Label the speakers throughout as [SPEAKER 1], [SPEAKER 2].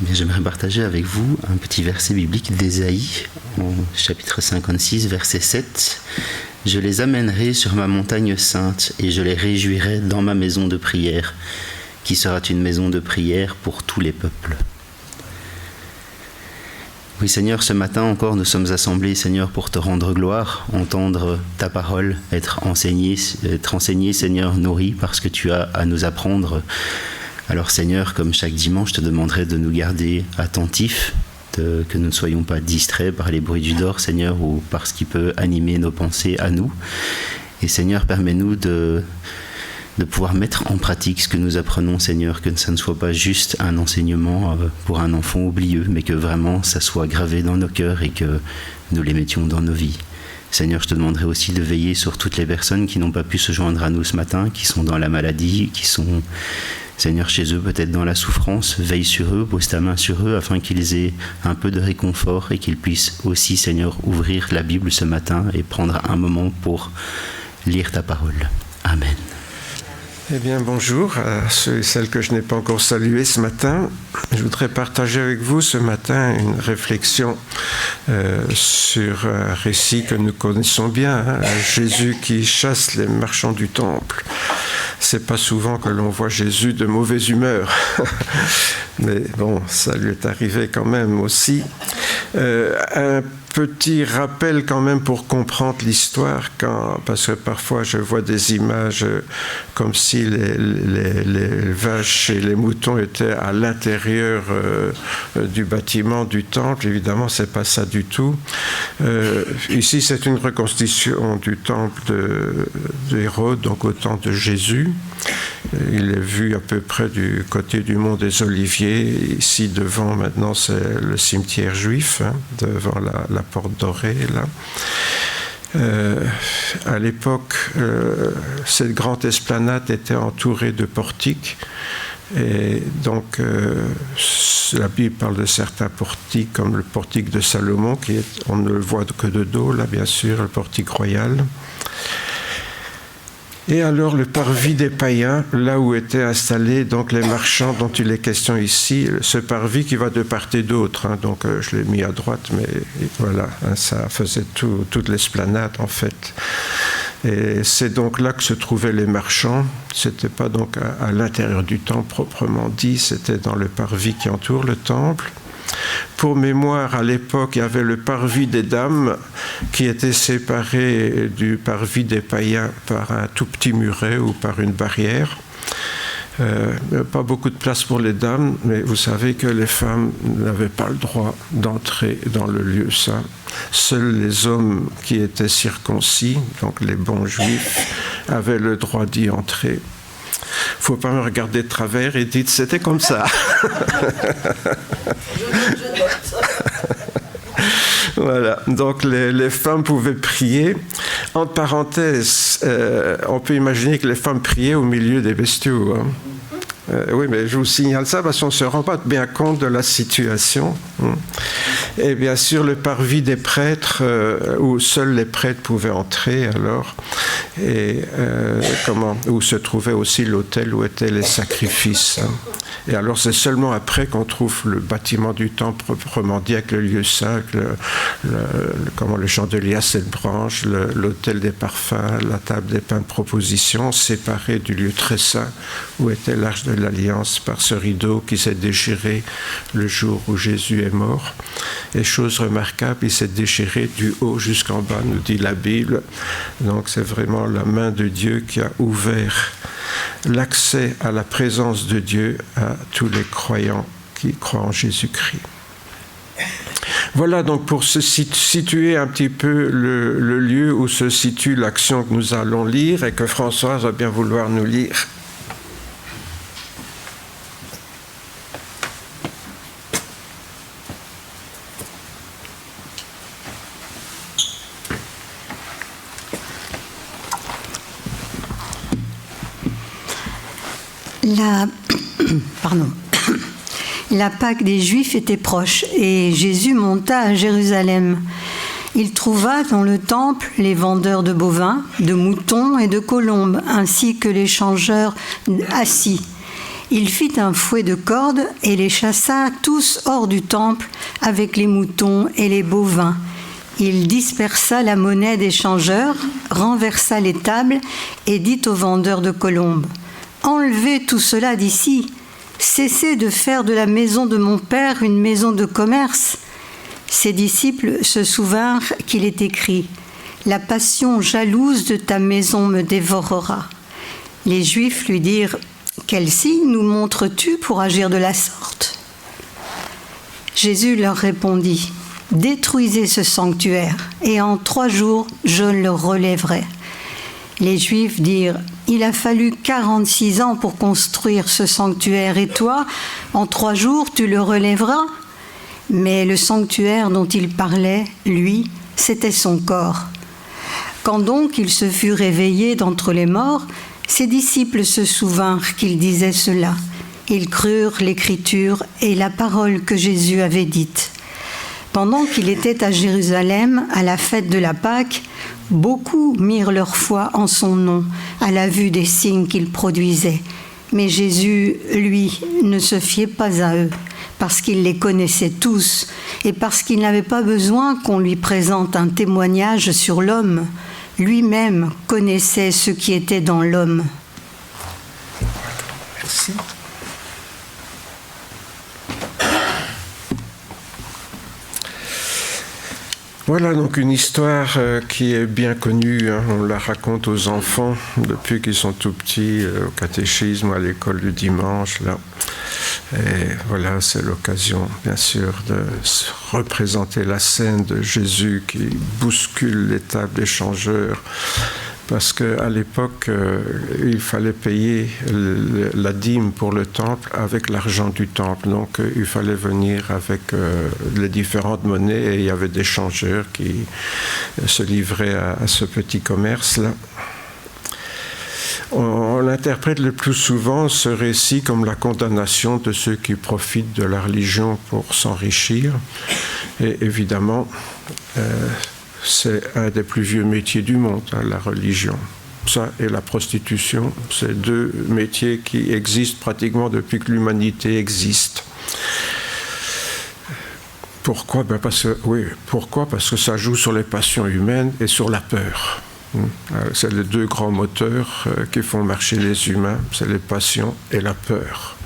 [SPEAKER 1] Bien, j'aimerais partager avec vous un petit verset biblique d'Ésaïe, en chapitre 56, verset 7. « Je les amènerai sur ma montagne sainte et je les réjouirai dans ma maison de prière, qui sera une maison de prière pour tous les peuples. » Oui, Seigneur, ce matin encore, nous sommes assemblés, Seigneur, pour te rendre gloire, entendre ta parole, être enseigné, Seigneur, nourri par ce que tu as à nous apprendre. Alors, Seigneur, comme chaque dimanche, je te demanderai de nous garder attentifs, que nous ne soyons pas distraits par les bruits du dehors, Seigneur, ou par ce qui peut animer nos pensées à nous. Et Seigneur, permets-nous de pouvoir mettre en pratique ce que nous apprenons, Seigneur, que ça ne soit pas juste un enseignement pour un enfant oublieux, mais que vraiment ça soit gravé dans nos cœurs et que nous les mettions dans nos vies. Seigneur, je te demanderai aussi de veiller sur toutes les personnes qui n'ont pas pu se joindre à nous ce matin, qui sont dans la maladie, qui sont, Seigneur, chez eux, peut-être dans la souffrance. Veille sur eux, pose ta main sur eux, afin qu'ils aient un peu de réconfort et qu'ils puissent aussi, Seigneur, ouvrir la Bible ce matin et prendre un moment pour lire ta parole. Amen.
[SPEAKER 2] Eh bien, bonjour à ceux et celles que je n'ai pas encore salués ce matin. Je voudrais partager avec vous ce matin une réflexion sur un récit que nous connaissons bien, Jésus qui chasse les marchands du temple. C'est pas souvent que l'on voit Jésus de mauvaise humeur, mais bon, ça lui est arrivé quand même aussi. Un petit rappel quand même pour comprendre l'histoire, parce que parfois je vois des images comme si les vaches et les moutons étaient à l'intérieur du bâtiment du temple. Évidemment, c'est pas ça du tout. Ici, c'est une reconstitution du temple d'Hérode, donc au temps de Jésus. Il est vu à peu près du côté du mont des Oliviers. Ici, devant, maintenant, c'est le cimetière juif, devant la porte dorée, là. À l'époque, cette grande esplanade était entourée de portiques. Et donc, la Bible parle de certains portiques, comme le portique de Salomon, on ne le voit que de dos, là, bien sûr, le portique royal. Et alors le parvis des païens, là où étaient installés donc les marchands dont il est question ici, ce parvis qui va de part et d'autre, donc je l'ai mis à droite, mais voilà, ça faisait toute l'esplanade en fait. Et c'est donc là que se trouvaient les marchands. C'était pas donc à l'intérieur du temple proprement dit, c'était dans le parvis qui entoure le temple. Pour mémoire, à l'époque, il y avait le parvis des dames qui était séparé du parvis des païens par un tout petit muret ou par une barrière. Pas beaucoup de place pour les dames, mais vous savez que les femmes n'avaient pas le droit d'entrer dans le lieu saint. Seuls les hommes qui étaient circoncis, donc les bons juifs, avaient le droit d'y entrer. Faut pas me regarder de travers et dites c'était comme ça. Voilà, donc les femmes pouvaient prier. Entre parenthèses, on peut imaginer que les femmes priaient au milieu des bestiaux. Oui, mais je vous signale ça parce qu'on ne se rend pas bien compte de la situation. Et bien sûr, le parvis des prêtres, où seuls les prêtres pouvaient entrer, alors, et où se trouvait aussi l'autel où étaient les sacrifices. Et alors, c'est seulement après qu'on trouve le bâtiment du temple proprement dit, avec le lieu saint, le chandelier à 7 branches, l'autel des parfums, la table des pains de proposition, séparés du lieu très saint où était l'arche de l'Alliance par ce rideau qui s'est déchiré le jour où Jésus est mort. Et chose remarquable, il s'est déchiré du haut jusqu'en bas, nous dit la Bible. Donc c'est vraiment la main de Dieu qui a ouvert l'accès à la présence de Dieu à tous les croyants qui croient en Jésus-Christ. Voilà donc pour se situer un petit peu le lieu où se situe l'action que nous allons lire et que Françoise va bien vouloir nous lire.
[SPEAKER 3] La Pâque des Juifs était proche et Jésus monta à Jérusalem. Il trouva dans le temple les vendeurs de bovins, de moutons et de colombes, ainsi que les changeurs assis. Il fit un fouet de cordes et les chassa tous hors du temple avec les moutons et les bovins. Il dispersa la monnaie des changeurs, renversa les tables et dit aux vendeurs de colombes : « Enlevez tout cela d'ici, cessez de faire de la maison de mon père une maison de commerce. » Ses disciples se souvinrent qu'il est écrit : « La passion jalouse de ta maison me dévorera. » Les Juifs lui dirent : « Quel signe nous montres-tu pour agir de la sorte ?» Jésus leur répondit : « Détruisez ce sanctuaire, et en 3 jours je le relèverai. » Les Juifs dirent : « Il a fallu 46 ans pour construire ce sanctuaire, et toi, en 3 jours, tu le relèveras ?» Mais le sanctuaire dont il parlait, lui, c'était son corps. Quand donc il se fut réveillé d'entre les morts, ses disciples se souvinrent qu'il disait cela. Ils crurent l'Écriture et la parole que Jésus avait dite. Pendant qu'il était à Jérusalem, à la fête de la Pâque, beaucoup mirent leur foi en son nom, à la vue des signes qu'il produisait. Mais Jésus, lui, ne se fiait pas à eux, parce qu'il les connaissait tous, et parce qu'il n'avait pas besoin qu'on lui présente un témoignage sur l'homme. Lui-même connaissait ce qui était dans l'homme.
[SPEAKER 2] Merci. Voilà donc une histoire qui est bien connue, hein. On la raconte aux enfants depuis qu'ils sont tout petits, au catéchisme, à l'école du dimanche, là. Et voilà, c'est l'occasion, bien sûr, de représenter la scène de Jésus qui bouscule les tables des changeurs. Parce qu'à l'époque, il fallait payer la dîme pour le temple avec l'argent du temple. Donc, il fallait venir avec les différentes monnaies et il y avait des changeurs qui se livraient à ce petit commerce-là. On interprète le plus souvent ce récit comme la condamnation de ceux qui profitent de la religion pour s'enrichir. Et évidemment, c'est un des plus vieux métiers du monde, hein, la religion. Ça et la prostitution, c'est 2 métiers qui existent pratiquement depuis que l'humanité existe. Pourquoi ? Pourquoi ? Parce que ça joue sur les passions humaines et sur la peur. C'est les 2 grands moteurs qui font marcher les humains, c'est les passions et la peur.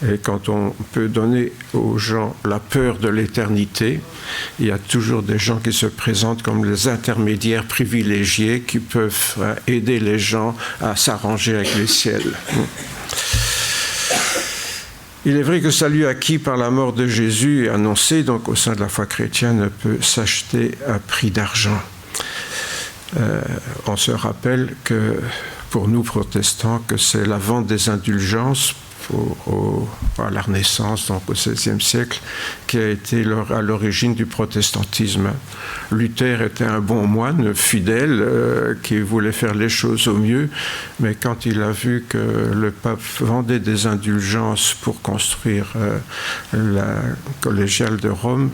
[SPEAKER 2] Et quand on peut donner aux gens la peur de l'éternité, il y a toujours des gens qui se présentent comme les intermédiaires privilégiés qui peuvent aider les gens à s'arranger avec les ciels. Il est vrai que salut acquis par la mort de Jésus et annoncé donc au sein de la foi chrétienne ne peut s'acheter à prix d'argent. On se rappelle que pour nous protestants que c'est la vente des indulgences à la Renaissance, donc au XVIe siècle, qui a été à l'origine du protestantisme. Luther était un bon moine fidèle qui voulait faire les choses au mieux, mais quand il a vu que le pape vendait des indulgences pour construire la collégiale de Rome,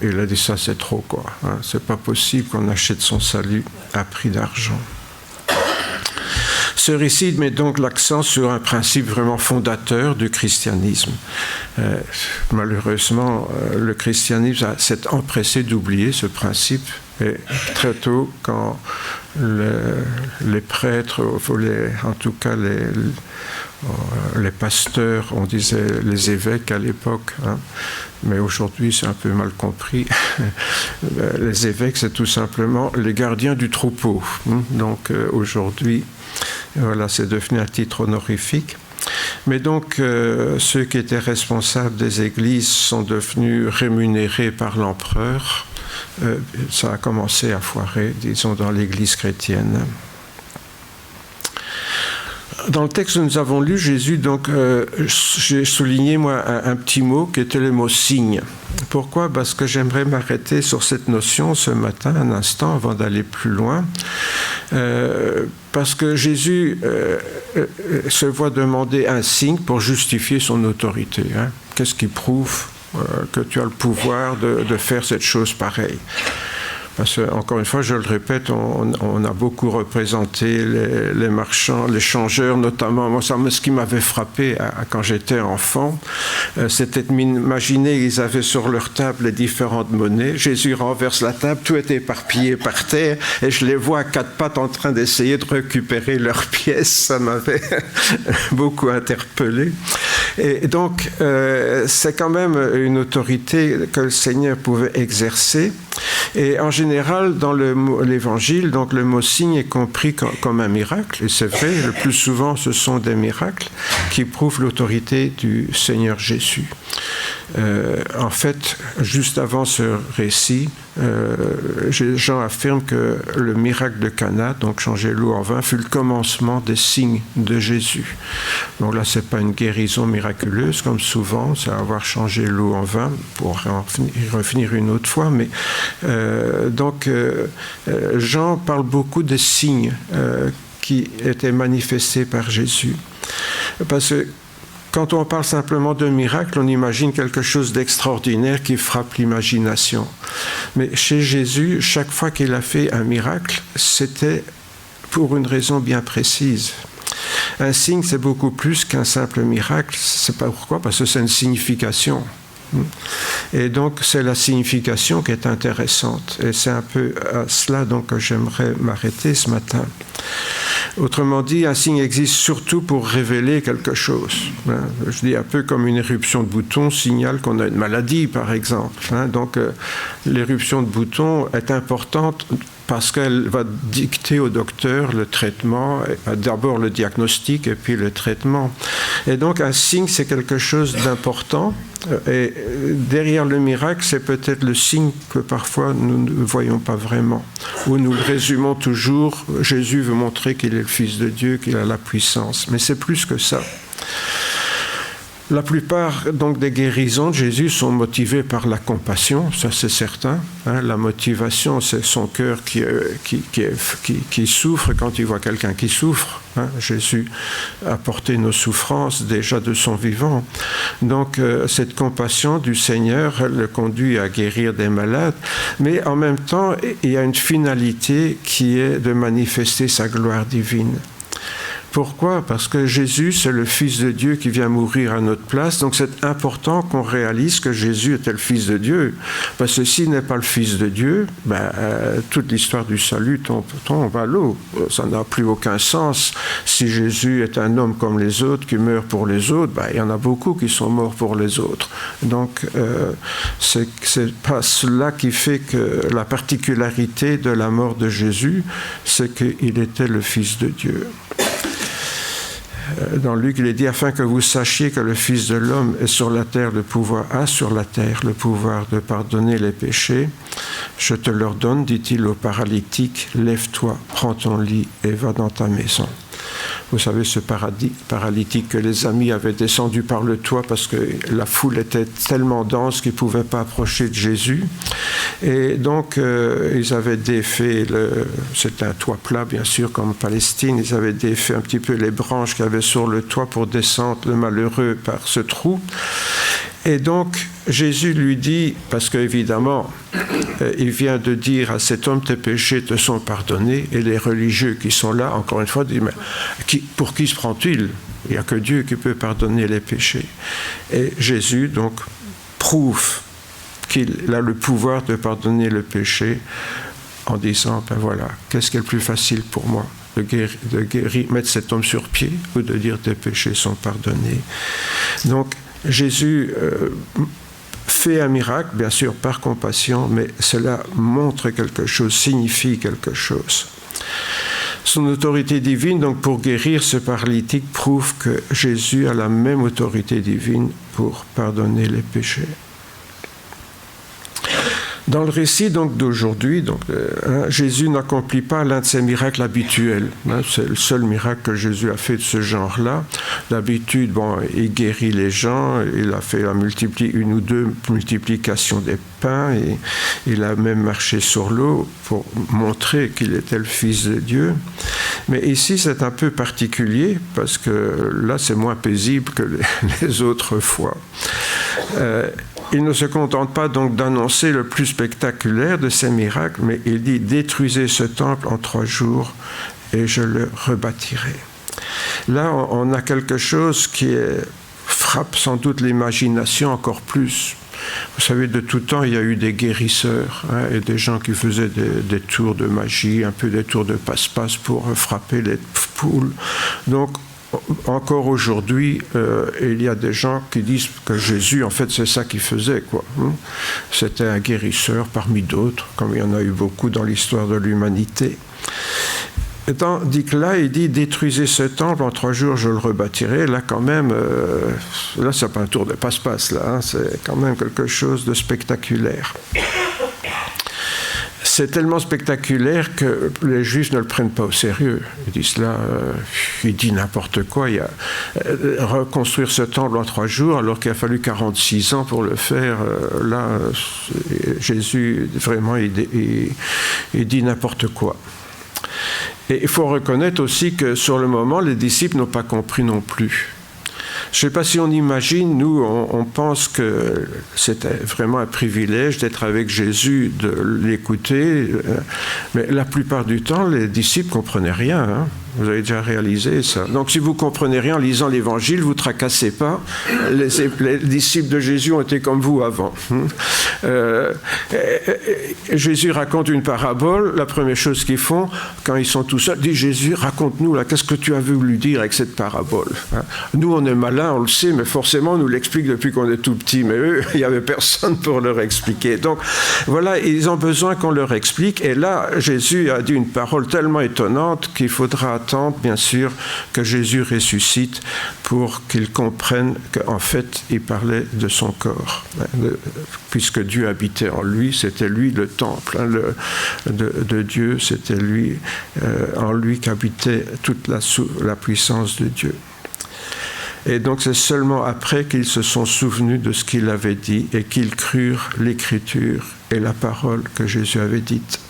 [SPEAKER 2] il a dit ça c'est trop quoi. Hein, c'est pas possible qu'on achète son salut à prix d'argent. Ce récit met donc l'accent sur un principe vraiment fondateur du christianisme. Malheureusement, le christianisme s'est empressé d'oublier ce principe. Et très tôt, quand les prêtres, en tout cas les pasteurs, on disait les évêques à l'époque, hein, mais aujourd'hui c'est un peu mal compris, les évêques c'est tout simplement les gardiens du troupeau. Donc aujourd'hui, voilà, c'est devenu un titre honorifique. Mais donc, ceux qui étaient responsables des églises sont devenus rémunérés par l'empereur. Ça a commencé à foirer, disons, dans l'église chrétienne. Dans le texte que nous avons lu, Jésus, donc, j'ai souligné, moi, un petit mot qui était le mot « signe ». Pourquoi ? Parce que j'aimerais m'arrêter sur cette notion ce matin, un instant, avant d'aller plus loin. Parce que Jésus se voit demander un signe pour justifier son autorité. Hein. Qu'est-ce qui prouve que tu as le pouvoir de faire cette chose pareille ? Parce que, encore une fois, je le répète, on a beaucoup représenté les marchands, les changeurs notamment. Moi, ce qui m'avait frappé quand j'étais enfant, c'était de m'imaginer qu'ils avaient sur leur table les différentes monnaies. Jésus renverse la table, tout est éparpillé par terre, et je les vois à quatre pattes en train d'essayer de récupérer leurs pièces. Ça m'avait beaucoup interpellé. Et donc, c'est quand même une autorité que le Seigneur pouvait exercer. Et en général, dans l'Évangile, donc le mot signe est compris comme un miracle. Et c'est vrai, le plus souvent, ce sont des miracles qui prouvent l'autorité du Seigneur Jésus. En fait, juste avant ce récit, Jean affirme que le miracle de Cana, donc changer l'eau en vin, fut le commencement des signes de Jésus. Donc là, c'est pas une guérison miraculeuse comme souvent, c'est avoir changé l'eau en vin, pour y revenir une autre fois. Mais Jean parle beaucoup des signes qui étaient manifestés par Jésus, parce que quand on parle simplement de miracle, on imagine quelque chose d'extraordinaire qui frappe l'imagination. Mais chez Jésus, chaque fois qu'il a fait un miracle, c'était pour une raison bien précise. Un signe, c'est beaucoup plus qu'un simple miracle. C'est pas pourquoi, parce que c'est une signification. Et donc, c'est la signification qui est intéressante. Et c'est un peu à cela donc, que j'aimerais m'arrêter ce matin. Autrement dit, un signe existe surtout pour révéler quelque chose. Je dis un peu comme une éruption de boutons signale qu'on a une maladie, par exemple. Donc, l'éruption de boutons est importante parce qu'elle va dicter au docteur le traitement, d'abord le diagnostic et puis le traitement. Et donc, un signe, c'est quelque chose d'important. Et derrière le miracle, c'est peut-être le signe que parfois nous ne voyons pas vraiment, ou nous le résumons toujours, Jésus veut montrer qu'il est le Fils de Dieu, qu'il a la puissance, mais c'est plus que ça. La plupart donc, des guérisons de Jésus sont motivées par la compassion, ça c'est certain. La motivation, c'est son cœur qui souffre quand il voit quelqu'un qui souffre. Jésus a porté nos souffrances déjà de son vivant. Donc cette compassion du Seigneur le conduit à guérir des malades, mais en même temps, il y a une finalité qui est de manifester sa gloire divine. Pourquoi ? Parce que Jésus, c'est le Fils de Dieu qui vient mourir à notre place. Donc c'est important qu'on réalise que Jésus était le Fils de Dieu. Parce que s'il n'est pas le Fils de Dieu, toute l'histoire du salut tombe à l'eau. Ça n'a plus aucun sens. Si Jésus est un homme comme les autres, qui meurt pour les autres, il y en a beaucoup qui sont morts pour les autres. Donc c'est pas cela qui fait que la particularité de la mort de Jésus, c'est qu'il était le Fils de Dieu. Dans Luc, il est dit, afin que vous sachiez que le Fils de l'homme a sur la terre le pouvoir de pardonner les péchés. Je te l'ordonne, dit-il au paralytique, lève-toi, prends ton lit et va dans ta maison. Vous savez, ce paralytique que les amis avaient descendu par le toit parce que la foule était tellement dense qu'ils ne pouvaient pas approcher de Jésus. Et donc, ils avaient défait, c'était un toit plat, bien sûr, comme en Palestine, ils avaient défait un petit peu les branches qu'il y avait sur le toit pour descendre le malheureux par ce trou. Et donc, Jésus lui dit, parce qu'évidemment, il vient de dire à cet homme, tes péchés te sont pardonnés, et les religieux qui sont là, encore une fois, disent, mais pour qui se prend-il ? Il n'y a que Dieu qui peut pardonner les péchés. Et Jésus, donc, prouve qu'il a le pouvoir de pardonner le péché en disant, voilà, qu'est-ce qui est le plus facile pour moi ? De guérir, mettre cet homme sur pied, ou de dire, tes péchés sont pardonnés. Donc, Jésus fait un miracle, bien sûr, par compassion, mais cela montre quelque chose, signifie quelque chose. Son autorité divine, donc pour guérir ce paralytique, prouve que Jésus a la même autorité divine pour pardonner les péchés. Dans le récit donc, d'aujourd'hui, Jésus n'accomplit pas l'un de ses miracles habituels. C'est le seul miracle que Jésus a fait de ce genre-là. D'habitude, il guérit les gens, il a fait une ou deux multiplications des pains, et il a même marché sur l'eau pour montrer qu'il était le Fils de Dieu. Mais ici, c'est un peu particulier, parce que là, c'est moins paisible que les autres fois. il ne se contente pas donc d'annoncer le plus spectaculaire de ces miracles, mais il dit « Détruisez ce temple en 3 jours et je le rebâtirai ». Là, on a quelque chose qui frappe sans doute l'imagination encore plus. Vous savez, de tout temps, il y a eu des guérisseurs et des gens qui faisaient des tours de magie, un peu des tours de passe-passe pour frapper les poules. Donc, encore aujourd'hui, il y a des gens qui disent que Jésus, en fait, c'est ça qu'il faisait, quoi. C'était un guérisseur parmi d'autres, comme il y en a eu beaucoup dans l'histoire de l'humanité. Tandis que là, il dit « Détruisez ce temple, en 3 jours, je le rebâtirai ». Là, quand même, là, c'est pas un tour de passe-passe, là. C'est quand même quelque chose de spectaculaire. C'est tellement spectaculaire que les Juifs ne le prennent pas au sérieux. Ils disent là, il dit n'importe quoi. Il y a reconstruire ce temple en 3 jours, alors qu'il a fallu 46 ans pour le faire. Là, Jésus, vraiment, il dit n'importe quoi. Et il faut reconnaître aussi que sur le moment, les disciples n'ont pas compris non plus. Je ne sais pas si on imagine, nous, on pense que c'était vraiment un privilège d'être avec Jésus, de l'écouter, mais la plupart du temps, les disciples ne comprenaient rien. Hein. Vous avez déjà réalisé ça. Donc si vous ne comprenez rien en lisant l'Évangile, vous ne tracassez pas. Les disciples de Jésus ont été comme vous avant. Jésus raconte une parabole. La première chose qu'ils font, quand ils sont tout seuls, dit Jésus, raconte-nous, là, qu'est-ce que tu as voulu dire avec cette parabole? Nous, on est malins, on le sait, mais forcément, on nous l'explique depuis qu'on est tout petit. Mais eux, il n'y avait personne pour leur expliquer. Donc voilà, ils ont besoin qu'on leur explique. Et là, Jésus a dit une parole tellement étonnante qu'il faudra attendre, bien sûr, que Jésus ressuscite pour qu'ils comprennent qu'en fait, il parlait de son corps. Puisque Dieu habitait en lui, c'était lui le temple de Dieu, c'était lui, en lui qu'habitait toute la puissance de Dieu. Et donc c'est seulement après qu'ils se sont souvenus de ce qu'il avait dit et qu'ils crurent l'Écriture et la parole que Jésus avait dite.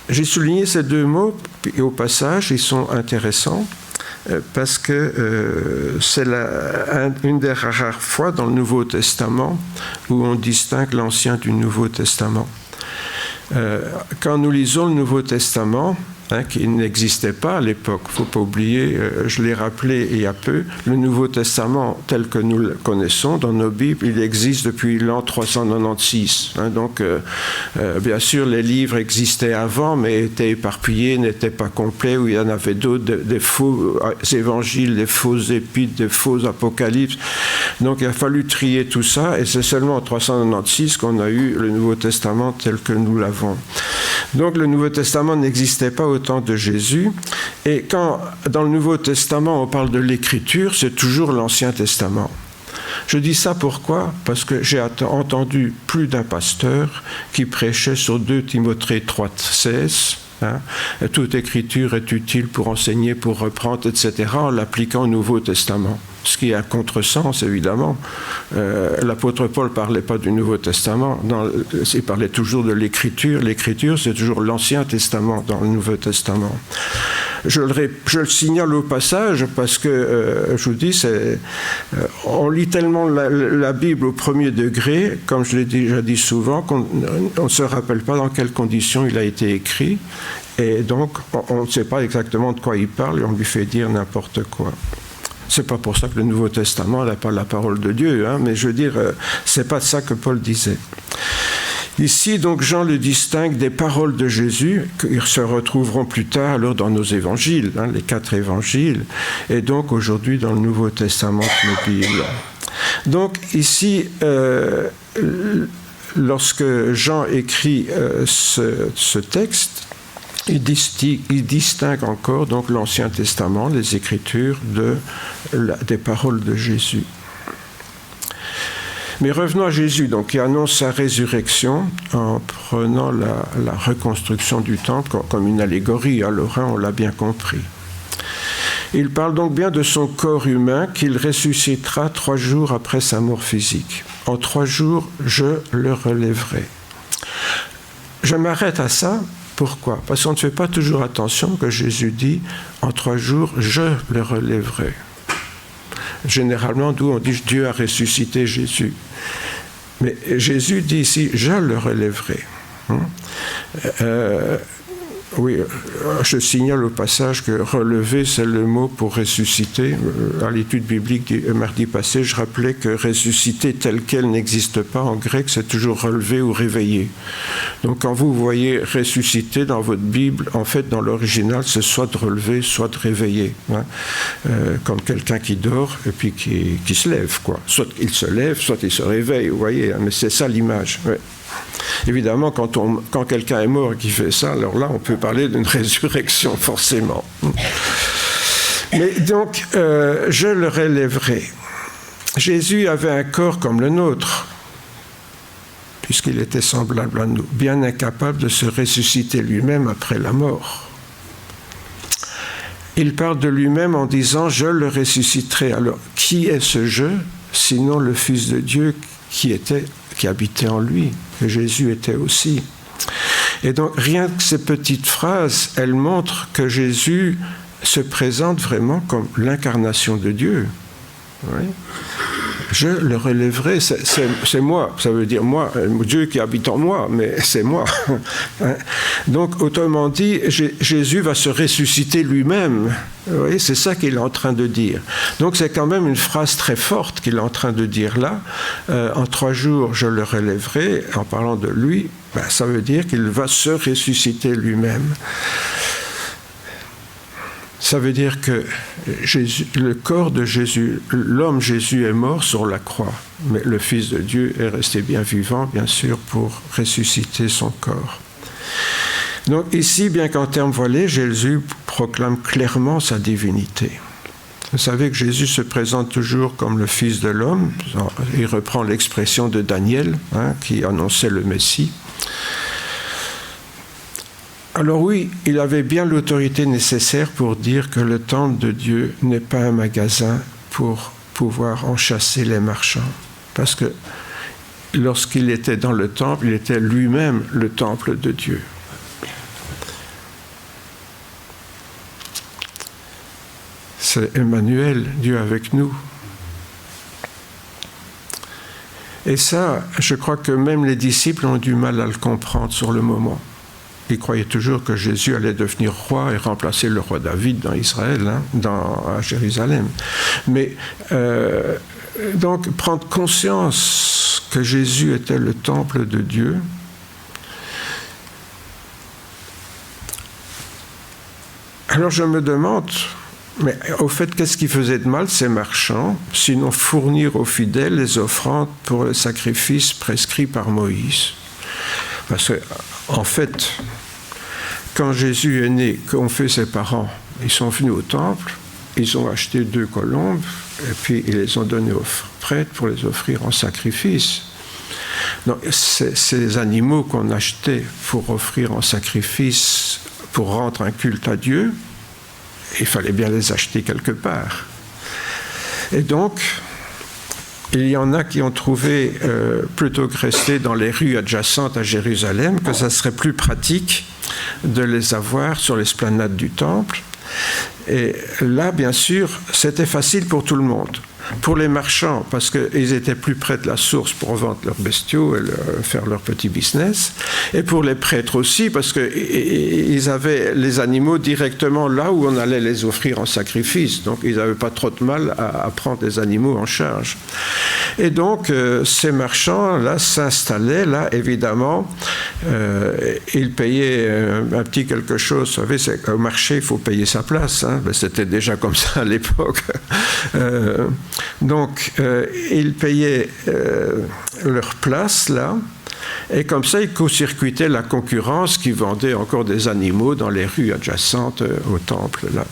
[SPEAKER 2] J'ai souligné ces 2 mots, et au passage, ils sont intéressants, parce que c'est une des rares fois dans le Nouveau Testament où on distingue l'Ancien du Nouveau Testament. Quand nous lisons le Nouveau Testament, qui n'existait pas à l'époque, il ne faut pas oublier, je l'ai rappelé il y a peu, le Nouveau Testament tel que nous le connaissons dans nos Bibles, il existe depuis l'an 396. Donc, bien sûr, les livres existaient avant, mais étaient éparpillés, n'étaient pas complets, où il y en avait d'autres, des faux évangiles, des faux épîtres, des faux apocalypses. Donc, il a fallu trier tout ça, et c'est seulement en 396 qu'on a eu le Nouveau Testament tel que nous l'avons. Donc, le Nouveau Testament n'existait pas au temps de Jésus. Et quand, dans le Nouveau Testament, on parle de l'Écriture, c'est toujours l'Ancien Testament. Je dis ça pourquoi? Parce que j'ai entendu plus d'un pasteur qui prêchait sur 2 Timothée 3,16. Toute écriture est utile pour enseigner, pour reprendre, etc., en l'appliquant au Nouveau Testament. Ce qui est un contresens, évidemment. L'apôtre Paul ne parlait pas du Nouveau Testament, il parlait toujours de l'Écriture. L'Écriture, c'est toujours l'Ancien Testament dans le Nouveau Testament. Je le signale au passage parce que, je vous dis, on lit tellement la Bible au premier degré, comme je l'ai déjà dit souvent, qu'on ne se rappelle pas dans quelles conditions il a été écrit. Et donc, on ne sait pas exactement de quoi il parle et on lui fait dire n'importe quoi. C'est pas pour ça que le Nouveau Testament n'a pas la parole de Dieu, mais je veux dire, c'est pas ça que Paul disait. Ici, donc, Jean le distingue des paroles de Jésus, qui se retrouveront plus tard alors dans nos évangiles, les 4 évangiles, et donc aujourd'hui dans le Nouveau Testament de nos Bibles. Donc ici, lorsque Jean écrit ce texte, il distingue encore donc l'Ancien Testament, les Écritures, des paroles de Jésus. Mais revenons à Jésus, donc, qui annonce sa résurrection en prenant la reconstruction du temple comme une allégorie. À Lorrain, on l'a bien compris. Il parle donc bien de son corps humain qu'il ressuscitera 3 jours après sa mort physique. En 3 jours, je le relèverai. Je m'arrête à ça. Pourquoi? Parce qu'on ne fait pas toujours attention que Jésus dit « en 3 jours, je le relèverai ». Généralement, d'où on dit « Dieu a ressuscité Jésus ». Mais Jésus dit ici, je le relèverai. Oui, je signale au passage que relever, c'est le mot pour ressusciter. À l'étude biblique mardi passé, je rappelais que ressusciter tel quel n'existe pas. En grec, c'est toujours relever ou réveiller. Donc quand vous voyez ressusciter dans votre Bible, en fait, dans l'original, c'est soit de relever, soit de réveiller. Comme quelqu'un qui dort et puis qui se lève, quoi. Soit il se lève, soit il se réveille, vous voyez. Mais c'est ça l'image. Ouais. Évidemment, quand quelqu'un est mort et qu'il fait ça, alors là, on peut parler d'une résurrection, forcément. Mais donc, je le relèverai. Jésus avait un corps comme le nôtre, puisqu'il était semblable à nous, bien incapable de se ressusciter lui-même après la mort. Il parle de lui-même en disant « je le ressusciterai ». Alors, qui est ce « je » sinon le Fils de Dieu qui habitait en lui, que Jésus était aussi. Et donc, rien que ces petites phrases, elles montrent que Jésus se présente vraiment comme l'incarnation de Dieu. Oui. Je le relèverai, c'est moi, ça veut dire moi, Dieu qui habite en moi, mais c'est moi. Donc, autrement dit, Jésus va se ressusciter lui-même. Vous voyez, c'est ça qu'il est en train de dire. Donc, c'est quand même une phrase très forte qu'il est en train de dire là. En 3 jours, je le relèverai, en parlant de lui, ça veut dire qu'il va se ressusciter lui-même. Ça veut dire que Jésus, le corps de Jésus, l'homme Jésus est mort sur la croix, mais le Fils de Dieu est resté bien vivant, bien sûr, pour ressusciter son corps. Donc ici, bien qu'en termes voilés, Jésus proclame clairement sa divinité. Vous savez que Jésus se présente toujours comme le Fils de l'homme. Il reprend l'expression de Daniel, qui annonçait le Messie. Alors oui, il avait bien l'autorité nécessaire pour dire que le temple de Dieu n'est pas un magasin pour pouvoir en chasser les marchands. Parce que lorsqu'il était dans le temple, il était lui-même le temple de Dieu. C'est Emmanuel, Dieu avec nous. Et ça, je crois que même les disciples ont du mal à le comprendre sur le moment. Ils croyaient toujours que Jésus allait devenir roi et remplacer le roi David dans Israël, à Jérusalem. Mais donc, prendre conscience que Jésus était le temple de Dieu, alors je me demande, mais au fait, qu'est-ce qui faisait de mal ces marchands, sinon fournir aux fidèles les offrandes pour le sacrifice prescrit par Moïse? Parce que, en fait, quand Jésus est né, qu'ont fait ses parents? Ils sont venus au temple, ils ont acheté 2 colombes, et puis ils les ont données aux prêtres pour les offrir en sacrifice. Donc, ces animaux qu'on achetait pour offrir en sacrifice, pour rendre un culte à Dieu, il fallait bien les acheter quelque part. Et donc, il y en a qui ont trouvé, plutôt que rester dans les rues adjacentes à Jérusalem, que ça serait plus pratique de les avoir sur l'esplanade du temple. Et là, bien sûr, c'était facile pour tout le monde. Pour les marchands, parce qu'ils étaient plus près de la source pour vendre leurs bestiaux et faire leur petit business. Et pour les prêtres aussi, parce qu'ils avaient les animaux directement là où on allait les offrir en sacrifice. Donc, ils n'avaient pas trop de mal à prendre les animaux en charge. Et donc, ces marchands-là s'installaient, là, évidemment. Ils payaient un petit quelque chose. Vous savez, au marché, il faut payer sa place. Ben, c'était déjà comme ça à l'époque. Donc, ils payaient leur place, là, et comme ça, ils court-circuitaient la concurrence qui vendait encore des animaux dans les rues adjacentes au temple, là.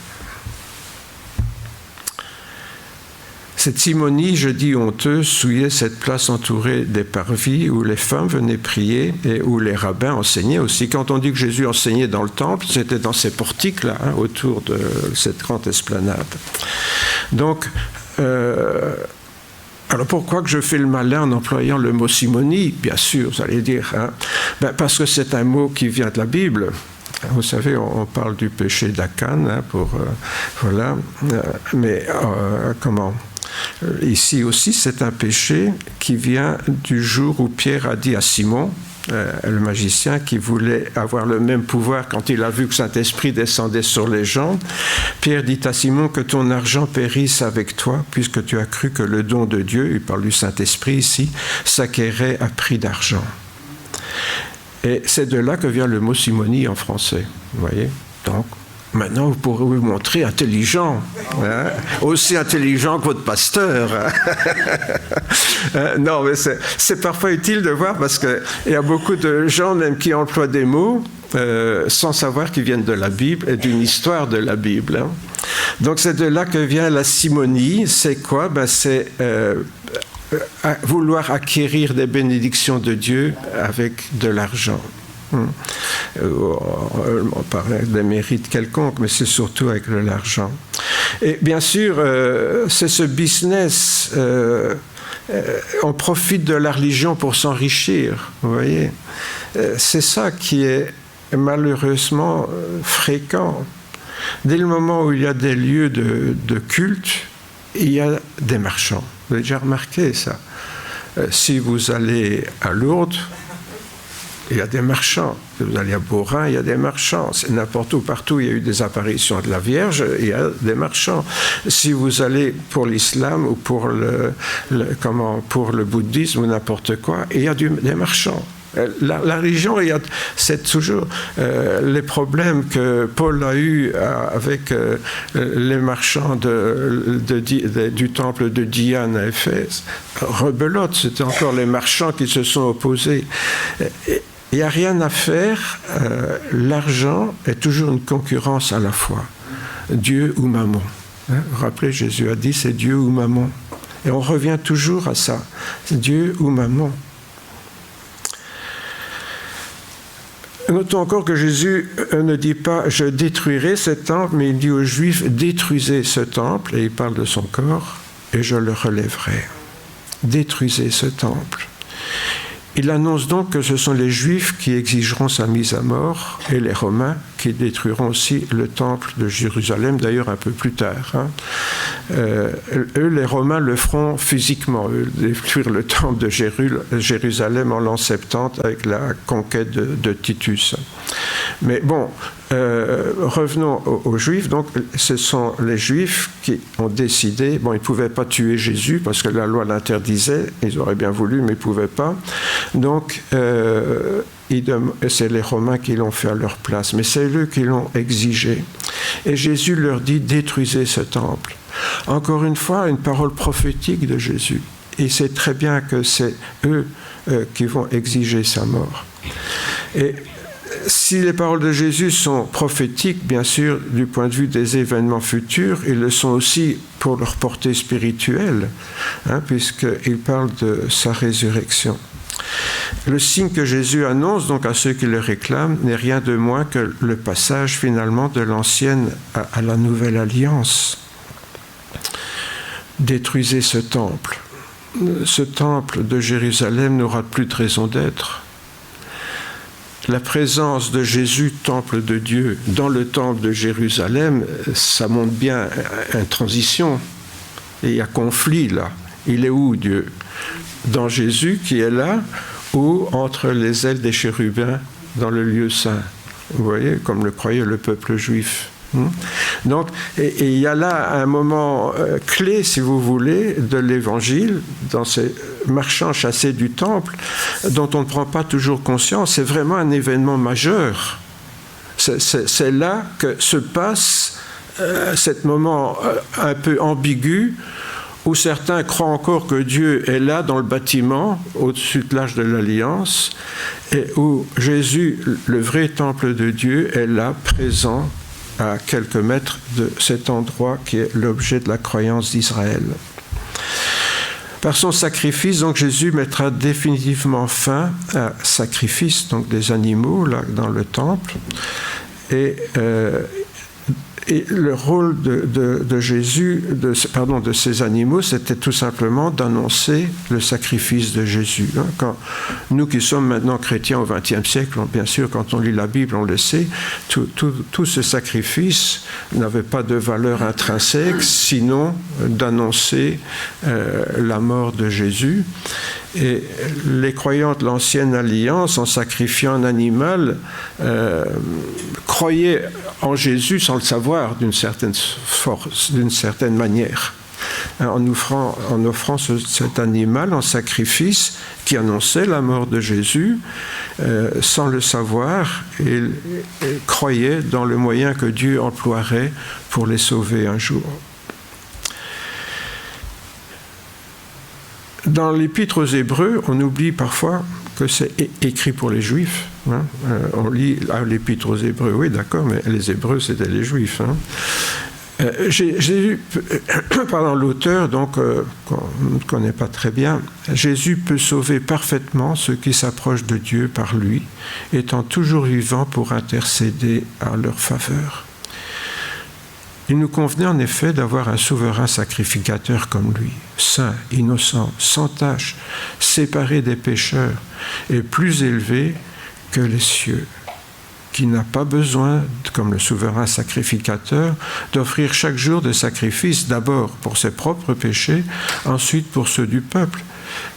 [SPEAKER 2] Cette simonie, je dis honteuse, souillait cette place entourée des parvis où les femmes venaient prier et où les rabbins enseignaient aussi. Quand on dit que Jésus enseignait dans le temple, c'était dans ces portiques-là, autour de cette grande esplanade. Donc, alors pourquoi que je fais le malin en employant le mot simonie? Bien sûr, vous allez dire, parce que c'est un mot qui vient de la Bible. Vous savez, on parle du péché d'Akan, voilà. Mais comment? Ici aussi, c'est un péché qui vient du jour où Pierre a dit à Simon, le magicien, qui voulait avoir le même pouvoir quand il a vu que le Saint-Esprit descendait sur les gens. Pierre dit à Simon que ton argent périsse avec toi, puisque tu as cru que le don de Dieu, il parle du Saint-Esprit ici, s'acquérait à prix d'argent. Et c'est de là que vient le mot simonie en français. Vous voyez ? Donc, maintenant, vous pourrez vous montrer intelligent, hein, aussi intelligent que votre pasteur. Non, mais c'est parfois utile de voir parce qu'il y a beaucoup de gens même qui emploient des mots sans savoir qu'ils viennent de la Bible et d'une histoire de la Bible. Hein. Donc c'est de là que vient la simonie. C'est quoi ? C'est vouloir acquérir des bénédictions de Dieu avec de l'argent. On parle des mérites quelconques, mais c'est surtout avec de l'argent. Et bien sûr, c'est ce business, on profite de la religion pour s'enrichir, vous voyez. C'est ça qui est malheureusement fréquent. Dès le moment où il y a des lieux de culte, il y a des marchands. Vous avez déjà remarqué ça. Si vous allez à Lourdes, il y a des marchands. Si vous allez à Beaurain, il y a des marchands. C'est n'importe où, partout, il y a eu des apparitions de la Vierge, il y a des marchands. Si vous allez pour l'islam ou pour le bouddhisme ou n'importe quoi, il y a des marchands. La religion, c'est toujours les problèmes que Paul a eus avec les marchands du temple de Diane à Éphèse. Rebelote, c'était encore les marchands qui se sont opposés. Il n'y a rien à faire. L'argent est toujours une concurrence à la fois. Dieu ou mammon. Vous vous rappelez, Jésus a dit, c'est Dieu ou mammon. Et on revient toujours à ça. C'est Dieu ou mammon. Notons encore que Jésus ne dit pas « je détruirai ce temple », mais il dit aux Juifs « détruisez ce temple », et il parle de son corps, « et je le relèverai ». Détruisez ce temple. Il annonce donc que ce sont les Juifs qui exigeront sa mise à mort et les Romains qui détruiront aussi le temple de Jérusalem, d'ailleurs un peu plus tard. Hein. Eux, les Romains, le feront physiquement, détruire le temple de Jérusalem en l'an 70 avec la conquête de Titus. Mais bon, revenons aux Juifs. Donc, ce sont les Juifs qui ont décidé, bon, ils ne pouvaient pas tuer Jésus parce que la loi l'interdisait, ils auraient bien voulu, mais ils ne pouvaient pas. Donc, c'est les Romains qui l'ont fait à leur place, mais c'est eux qui l'ont exigé. Et Jésus leur dit, détruisez ce temple. Encore une fois, une parole prophétique de Jésus. Et c'est très bien que c'est eux qui vont exiger sa mort. Et si les paroles de Jésus sont prophétiques, bien sûr, du point de vue des événements futurs, ils le sont aussi pour leur portée spirituelle, hein, puisqu'il parle de sa résurrection. Le signe que Jésus annonce donc à ceux qui le réclament n'est rien de moins que le passage finalement de l'ancienne à la nouvelle alliance. Détruisez ce temple. Ce temple de Jérusalem n'aura plus de raison d'être. La présence de Jésus, temple de Dieu, dans le temple de Jérusalem, ça montre bien une transition. Et il y a conflit là. Il est où Dieu ? Dans Jésus qui est là, ou entre les ailes des chérubins dans le lieu saint. Vous voyez, comme le croyait le peuple juif. Donc, et il y a là un moment clé, si vous voulez, de l'Évangile, dans ces marchands chassés du temple, dont on ne prend pas toujours conscience. C'est vraiment un événement majeur. C'est là que se passe cet moment un peu ambigu, où certains croient encore que Dieu est là dans le bâtiment, au-dessus de l'Arche de l'Alliance, et où Jésus, le vrai temple de Dieu, est là, présent, à quelques mètres de cet endroit qui est l'objet de la croyance d'Israël. Par son sacrifice, donc, Jésus mettra définitivement fin à sacrifice, donc des animaux là, dans le temple, et Et le rôle de Jésus, de ces animaux, c'était tout simplement d'annoncer le sacrifice de Jésus. Quand nous qui sommes maintenant chrétiens au XXe siècle, bien sûr, quand on lit la Bible, on le sait, tout ce sacrifice n'avait pas de valeur intrinsèque, sinon d'annoncer la mort de Jésus. Et les croyants de l'Ancienne Alliance, en sacrifiant un animal, croyaient en Jésus sans le savoir, d'une certaine manière. En offrant cet animal en sacrifice qui annonçait la mort de Jésus, sans le savoir, ils croyaient dans le moyen que Dieu emploierait pour les sauver un jour. Dans l'Épître aux Hébreux, on oublie parfois que c'est écrit pour les Juifs. On lit l'Épître aux Hébreux, oui, d'accord, mais les Hébreux, c'était les Juifs. L'auteur, donc, qu'on ne connaît pas très bien, Jésus peut sauver parfaitement ceux qui s'approchent de Dieu par lui, étant toujours vivant pour intercéder à leur faveur. Il nous convenait en effet d'avoir un souverain sacrificateur comme lui, saint, innocent, sans tache, séparé des pécheurs et plus élevé que les cieux, qui n'a pas besoin, comme le souverain sacrificateur, d'offrir chaque jour des sacrifices, d'abord pour ses propres péchés, ensuite pour ceux du peuple,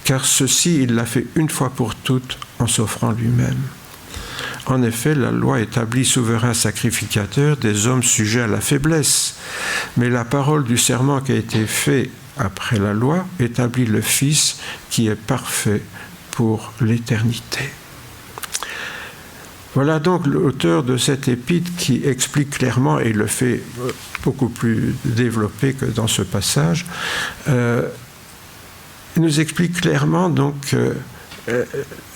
[SPEAKER 2] car ceci il l'a fait une fois pour toutes en s'offrant lui-même. En effet, la loi établit souverain sacrificateur des hommes sujets à la faiblesse, mais la parole du serment qui a été fait après la loi établit le Fils qui est parfait pour l'éternité. Voilà donc l'auteur de cette épître qui explique clairement, et il le fait beaucoup plus développé que dans ce passage, il nous explique clairement donc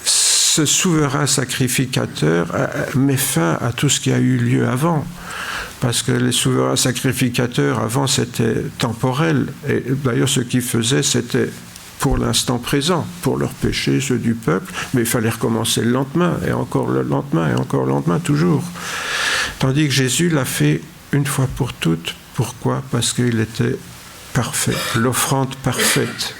[SPEAKER 2] ce souverain sacrificateur met fin à tout ce qui a eu lieu avant. Parce que les souverains sacrificateurs, avant, c'était temporel. Et d'ailleurs, ce qu'ils faisaient, c'était pour l'instant présent, pour leurs péchés, ceux du peuple. Mais il fallait recommencer le lendemain, et encore le lendemain, et encore le lendemain, toujours. Tandis que Jésus l'a fait une fois pour toutes. Pourquoi ? Parce qu'il était parfait, l'offrande parfaite.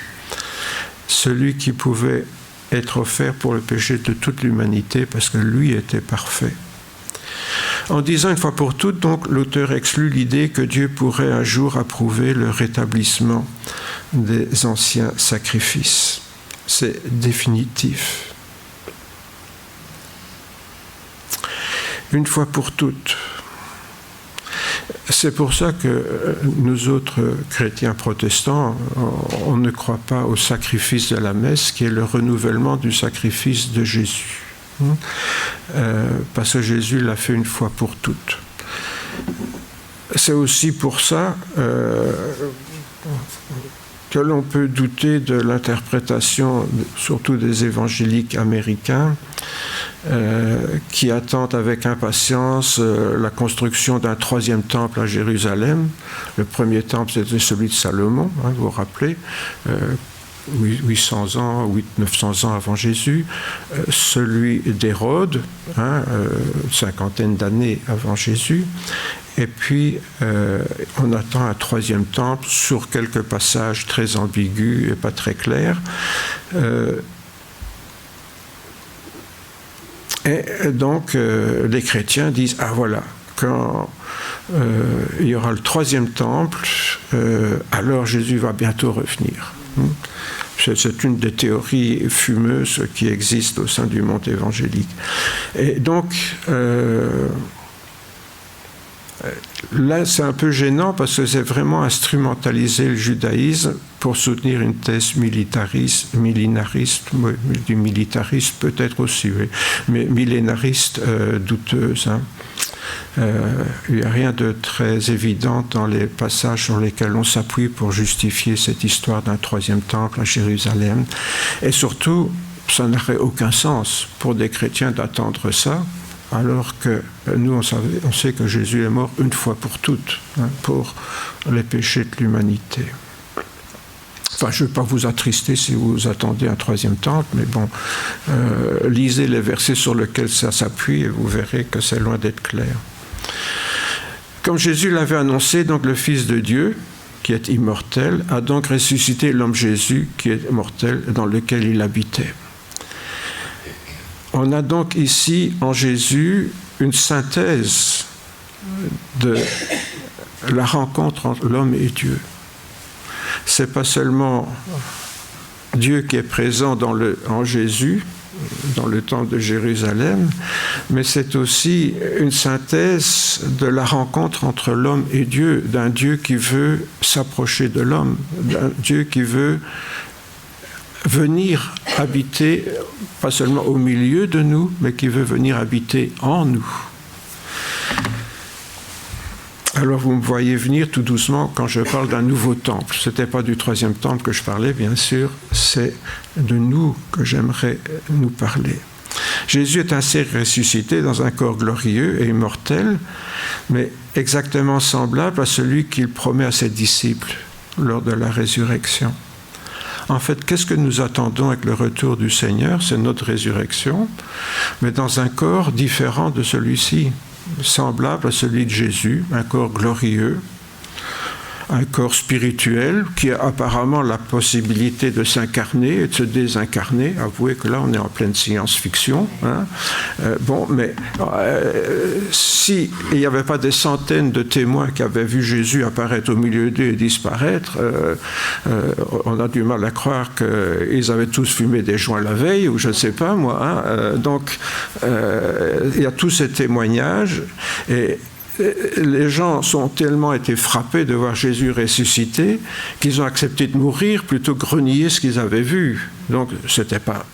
[SPEAKER 2] Celui qui pouvait être offert pour le péché de toute l'humanité, parce que lui était parfait. En disant une fois pour toutes, donc, l'auteur exclut l'idée que Dieu pourrait un jour approuver le rétablissement des anciens sacrifices. C'est définitif. Une fois pour toutes. C'est pour ça que nous autres chrétiens protestants, on ne croit pas au sacrifice de la messe, qui est le renouvellement du sacrifice de Jésus. Parce que Jésus l'a fait une fois pour toutes. C'est aussi pour ça que l'on peut douter de l'interprétation, surtout des évangéliques américains, qui attendent avec impatience la construction d'un troisième temple à Jérusalem. Le premier temple, c'était celui de Salomon, vous vous rappelez, 800 ans, 900 ans avant Jésus, celui d'Hérode, cinquantaine d'années avant Jésus, et puis on attend un troisième temple sur quelques passages très ambigus et pas très clairs. Et donc les chrétiens disent, ah voilà, quand il y aura le troisième temple, alors Jésus va bientôt revenir. C'est une des théories fumeuses qui existent au sein du monde évangélique. Et donc, là, c'est un peu gênant parce que c'est vraiment instrumentaliser le judaïsme pour soutenir une thèse millénariste, du militarisme peut-être aussi, oui, mais millénariste douteuse. Il n'y a rien de très évident dans les passages sur lesquels on s'appuie pour justifier cette histoire d'un troisième temple à Jérusalem. Et surtout, ça n'aurait aucun sens pour des chrétiens d'attendre ça, alors que nous, on sait que Jésus est mort une fois pour toutes, pour les péchés de l'humanité. Enfin, je ne vais pas vous attrister si vous attendez un troisième temple, mais bon, lisez les versets sur lesquels ça s'appuie et vous verrez que c'est loin d'être clair. Comme Jésus l'avait annoncé, donc le Fils de Dieu, qui est immortel, a donc ressuscité l'homme Jésus, qui est mortel, dans lequel il habitait. On a donc ici, en Jésus, une synthèse de la rencontre entre l'homme et Dieu. Ce n'est pas seulement Dieu qui est présent en Jésus, dans le temple de Jérusalem, mais c'est aussi une synthèse de la rencontre entre l'homme et Dieu, d'un Dieu qui veut s'approcher de l'homme, d'un Dieu qui veut venir habiter, pas seulement au milieu de nous, mais qui veut venir habiter en nous. Alors vous me voyez venir tout doucement quand je parle d'un nouveau temple. Ce n'était pas du troisième temple que je parlais, bien sûr, c'est de nous que j'aimerais nous parler. Jésus est ainsi ressuscité dans un corps glorieux et immortel, mais exactement semblable à celui qu'il promet à ses disciples lors de la résurrection. En fait, qu'est-ce que nous attendons avec le retour du Seigneur? C'est notre résurrection, mais dans un corps différent de celui-ci, semblable à celui de Jésus, un corps glorieux, un corps spirituel qui a apparemment la possibilité de s'incarner et de se désincarner. Avouez que là, on est en pleine science-fiction. Hein. Mais s'il n'y avait pas des centaines de témoins qui avaient vu Jésus apparaître au milieu d'eux et disparaître, on a du mal à croire qu'ils avaient tous fumé des joints la veille, ou je ne sais pas moi. Hein. Il y a tous ces témoignages, et les gens ont tellement été frappés de voir Jésus ressuscité qu'ils ont accepté de mourir plutôt que renier ce qu'ils avaient vu. Donc, c'était pas...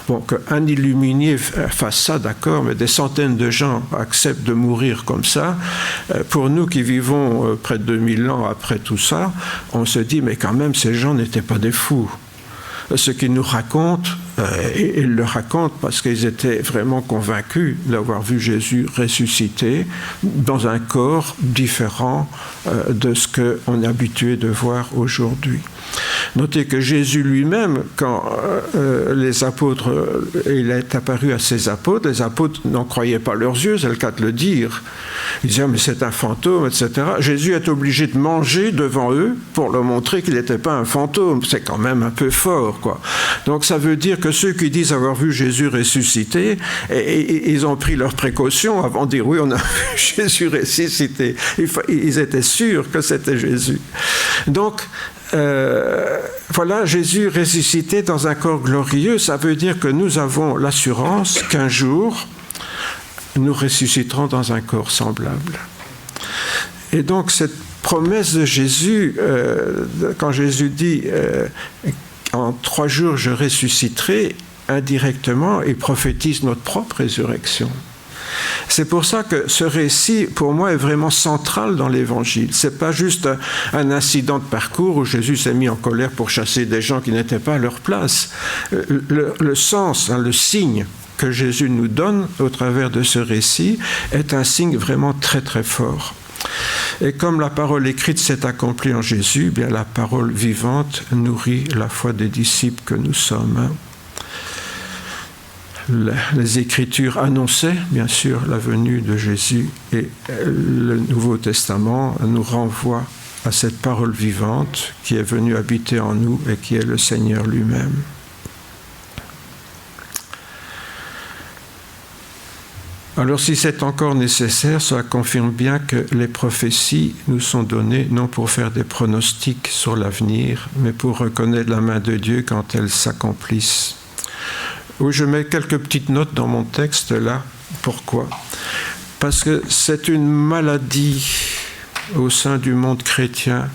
[SPEAKER 2] Bon, qu'un illuminé fasse ça, d'accord, mais des centaines de gens acceptent de mourir comme ça. Pour nous qui vivons près de 2000 ans après tout ça, on se dit, mais quand même, ces gens n'étaient pas des fous. Ce qu'ils nous racontent, et ils le racontent parce qu'ils étaient vraiment convaincus d'avoir vu Jésus ressuscité dans un corps différent de ce qu'on est habitué de voir aujourd'hui. Notez que Jésus lui-même, quand les apôtres, il est apparu à ses apôtres, les apôtres n'en croyaient pas leurs yeux, c'est le cas de le dire. Ils disaient, mais c'est un fantôme, etc. Jésus est obligé de manger devant eux pour leur montrer qu'il n'était pas un fantôme. C'est quand même un peu fort, quoi. Donc ça veut dire que ceux qui disent avoir vu Jésus ressuscité, ils ont pris leurs précautions avant de dire, oui, on a vu Jésus ressuscité. Ils étaient sûrs que c'était Jésus. Donc, voilà, Jésus ressuscité dans un corps glorieux, ça veut dire que nous avons l'assurance qu'un jour, nous ressusciterons dans un corps semblable. Et donc, cette promesse de Jésus, quand Jésus dit « En 3 jours, je ressusciterai », indirectement, il prophétise notre propre résurrection. C'est pour ça que ce récit, pour moi, est vraiment central dans l'Évangile. Ce n'est pas juste un incident de parcours où Jésus s'est mis en colère pour chasser des gens qui n'étaient pas à leur place. Le sens, le signe que Jésus nous donne au travers de ce récit est un signe vraiment très très fort. Et comme la parole écrite s'est accomplie en Jésus, bien la parole vivante nourrit la foi des disciples que nous sommes. Les Écritures annonçaient, bien sûr, la venue de Jésus, et le Nouveau Testament nous renvoie à cette parole vivante qui est venue habiter en nous et qui est le Seigneur lui-même. Alors si c'est encore nécessaire, cela confirme bien que les prophéties nous sont données non pour faire des pronostics sur l'avenir, mais pour reconnaître la main de Dieu quand elles s'accomplissent. Oui, je mets quelques petites notes dans mon texte là. Pourquoi ? Parce que c'est une maladie au sein du monde chrétien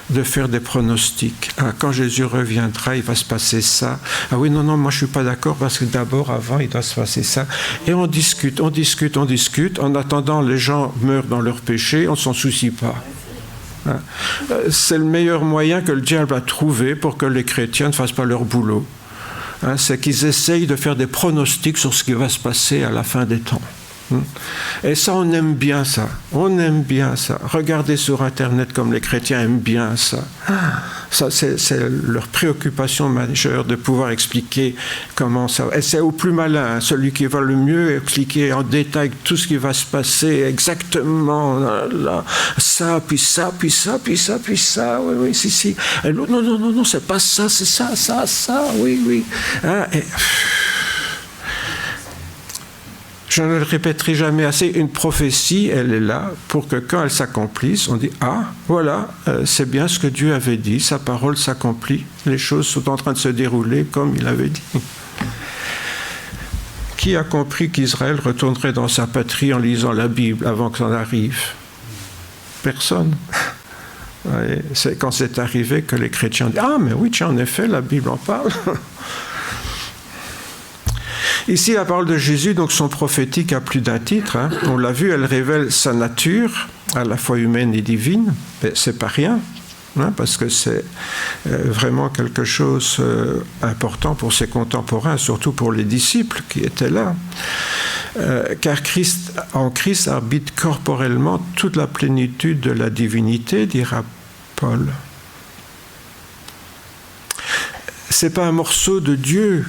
[SPEAKER 2] de faire des pronostics. Ah, quand Jésus reviendra, il va se passer ça. Ah oui, non, moi je suis pas d'accord parce que d'abord, avant, il doit se passer ça. Et on discute. En attendant, les gens meurent dans leur péché, on ne s'en soucie pas. Ah. C'est le meilleur moyen que le diable a trouvé pour que les chrétiens ne fassent pas leur boulot. C'est qu'ils essayent de faire des pronostics sur ce qui va se passer à la fin des temps. Et ça, on aime bien ça. On aime bien ça. Regardez sur Internet comme les chrétiens aiment bien ça. Ça, c'est leur préoccupation majeure de pouvoir expliquer comment ça va. Et c'est au plus malin, hein, celui qui va le mieux expliquer en détail tout ce qui va se passer exactement. Là, ça, puis ça, puis ça, puis ça, puis ça. Oui, si. Et l'autre, non, c'est pas ça, c'est ça, oui. Hein, et... Je ne le répéterai jamais assez, une prophétie, elle est là pour que quand elle s'accomplisse, on dit « Ah, voilà, c'est bien ce que Dieu avait dit, sa parole s'accomplit, les choses sont en train de se dérouler comme il avait dit. » Qui a compris qu'Israël retournerait dans sa patrie en lisant la Bible avant que ça arrive? Personne. Ouais, c'est quand c'est arrivé que les chrétiens disent « Ah, mais oui, tiens, en effet, la Bible en parle. » Ici, la parole de Jésus, donc son prophétique a plus d'un titre. Hein. On l'a vu, elle révèle sa nature, à la fois humaine et divine. Mais c'est pas rien, hein, parce que c'est vraiment quelque chose d'important pour ses contemporains, surtout pour les disciples qui étaient là. Car en Christ habite corporellement toute la plénitude de la divinité, dira Paul. C'est pas un morceau de Dieu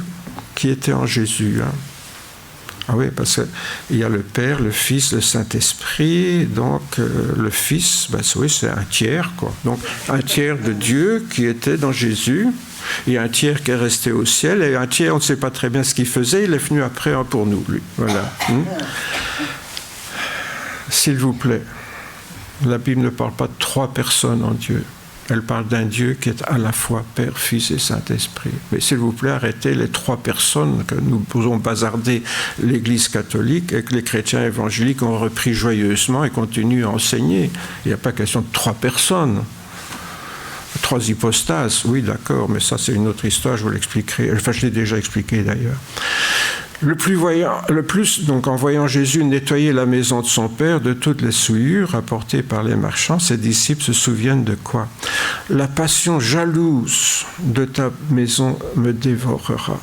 [SPEAKER 2] qui était en Jésus. Hein. Ah oui, parce qu'il y a le Père, le Fils, le Saint-Esprit. Donc, le Fils, oui, c'est un tiers, quoi. Donc, un tiers de Dieu qui était dans Jésus. Il y a un tiers qui est resté au ciel. Et un tiers, on ne sait pas très bien ce qu'il faisait. Il est venu après pour nous, lui. Voilà. S'il vous plaît, la Bible ne parle pas de 3 personnes en Dieu. Elle parle d'un Dieu qui est à la fois Père, Fils et Saint-Esprit. Mais s'il vous plaît, arrêtez les 3 personnes que nous pouvons bazarder l'Église catholique et que les chrétiens évangéliques ont repris joyeusement et continuent à enseigner. Il n'y a pas question de 3 personnes. 3 hypostases, oui, d'accord, mais ça c'est une autre histoire, je vous l'expliquerai. Enfin, je l'ai déjà expliqué d'ailleurs. Le plus, donc, en voyant Jésus nettoyer la maison de son Père de toutes les souillures apportées par les marchands, ses disciples se souviennent de quoi? La passion jalouse de ta maison me dévorera.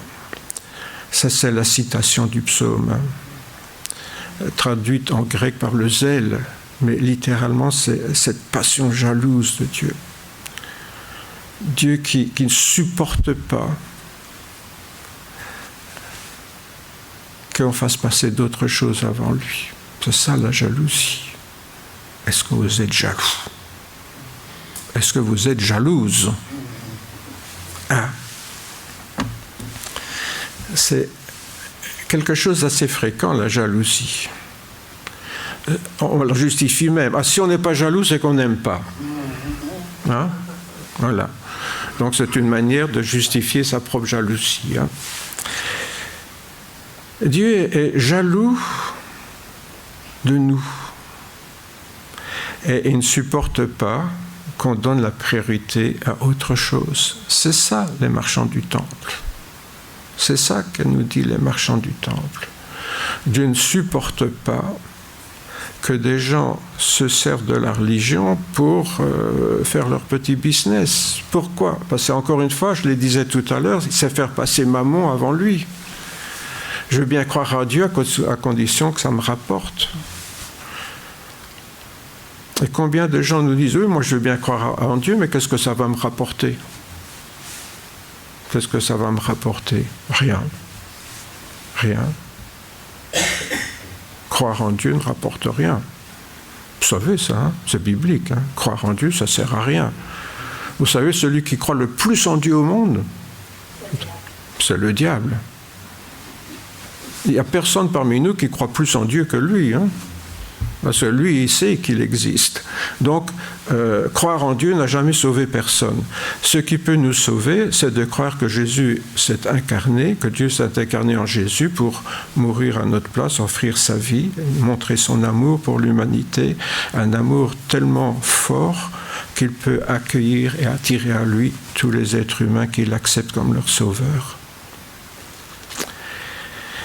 [SPEAKER 2] Ça, c'est la citation du psaume, hein, traduite en grec par le zèle, mais littéralement, c'est cette passion jalouse de Dieu. Dieu qui ne supporte pas qu'on fasse passer d'autres choses avant lui. C'est ça la jalousie. Est-ce que vous êtes jaloux? Est-ce que vous êtes jalouse? Ah. C'est quelque chose d'assez fréquent, la jalousie. On la justifie même. Ah, si on n'est pas jaloux, c'est qu'on n'aime pas. Hein? Voilà. Donc c'est une manière de justifier sa propre jalousie. Hein? Dieu est jaloux de nous et il ne supporte pas qu'on donne la priorité à autre chose. C'est ça les marchands du temple. C'est ça que nous dit les marchands du temple. Dieu ne supporte pas que des gens se servent de la religion pour faire leur petit business. Pourquoi? Parce que encore une fois, je le disais tout à l'heure, c'est faire passer maman avant lui. Je veux bien croire à Dieu à condition que ça me rapporte. Et combien de gens nous disent « Oui, moi je veux bien croire en Dieu, mais qu'est-ce que ça va me rapporter ?» Qu'est-ce que ça va me rapporter? Rien. Rien. Croire en Dieu ne rapporte rien. Vous savez ça, hein? C'est biblique. Hein? Croire en Dieu, ça ne sert à rien. Vous savez, celui qui croit le plus en Dieu au monde, c'est le diable. Il n'y a personne parmi nous qui croit plus en Dieu que lui. Hein? Parce que lui, il sait qu'il existe. Donc, croire en Dieu n'a jamais sauvé personne. Ce qui peut nous sauver, c'est de croire que Jésus s'est incarné, que Dieu s'est incarné en Jésus pour mourir à notre place, offrir sa vie, montrer son amour pour l'humanité, un amour tellement fort qu'il peut accueillir et attirer à lui tous les êtres humains qui l'acceptent comme leur sauveur.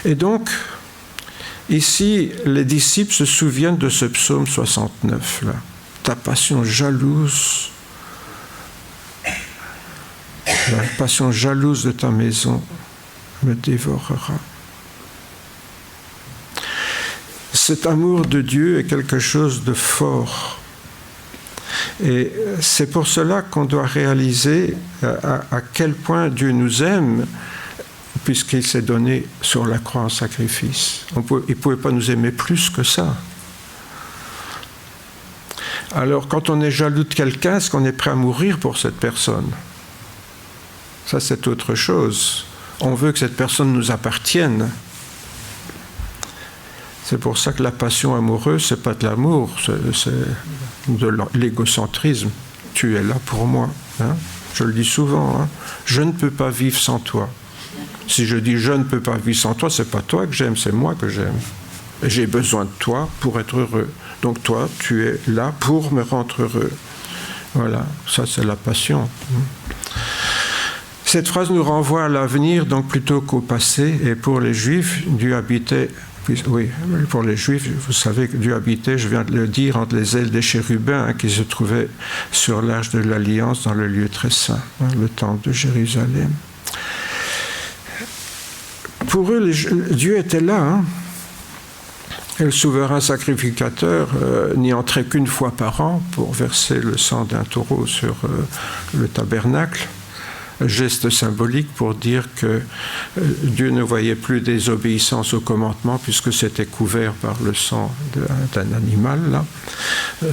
[SPEAKER 2] Et donc, ici, les disciples se souviennent de ce psaume 69, là. Ta passion jalouse, la passion jalouse de ta maison me dévorera. Cet amour de Dieu est quelque chose de fort. Et c'est pour cela qu'on doit réaliser à quel point Dieu nous aime, puisqu'il s'est donné sur la croix en sacrifice. Il ne pouvait pas nous aimer plus que ça. Alors, quand on est jaloux de quelqu'un, est-ce qu'on est prêt à mourir pour cette personne? Ça, c'est autre chose. On veut que cette personne nous appartienne. C'est pour ça que la passion amoureuse, ce n'est pas de l'amour, c'est de l'égocentrisme. Tu es là pour moi. Hein? Je le dis souvent. Hein? Je ne peux pas vivre sans toi. Si je dis je ne peux pas vivre sans toi, ce n'est pas toi que j'aime, c'est moi que j'aime. Et j'ai besoin de toi pour être heureux. Donc toi, tu es là pour me rendre heureux. Voilà, ça c'est la passion. Cette phrase nous renvoie à l'avenir, donc plutôt qu'au passé. Et pour les Juifs, Dieu habitait... Oui, pour les Juifs, vous savez que Dieu habitait, je viens de le dire, entre les ailes des chérubins qui se trouvaient sur l'Arche de l'Alliance dans le lieu très saint, le temple de Jérusalem. Pour eux, Dieu était là. Hein. Et le souverain sacrificateur n'y entrait qu'une fois par an pour verser le sang d'un taureau sur le tabernacle. Geste symbolique pour dire que Dieu ne voyait plus désobéissance au commandement puisque c'était couvert par le sang d'un animal. Là.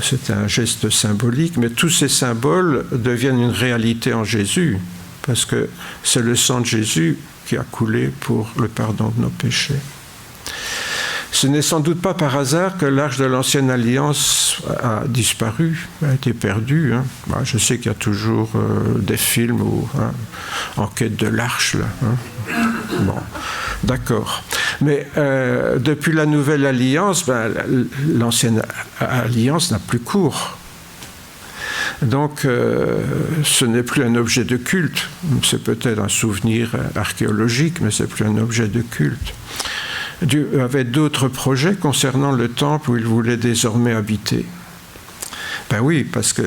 [SPEAKER 2] C'était un geste symbolique, mais tous ces symboles deviennent une réalité en Jésus parce que c'est le sang de Jésus qui a coulé pour le pardon de nos péchés. Ce n'est sans doute pas par hasard que l'Arche de l'Ancienne Alliance a disparu, a été perdue. Hein. Je sais qu'il y a toujours des films où, en quête de l'Arche. Là, hein. Bon, d'accord. Mais depuis la Nouvelle Alliance, l'Ancienne Alliance n'a plus cours. Donc, ce n'est plus un objet de culte. C'est peut-être un souvenir archéologique, mais ce n'est plus un objet de culte. Dieu avait d'autres projets concernant le temple où il voulait désormais habiter. Ben oui, parce que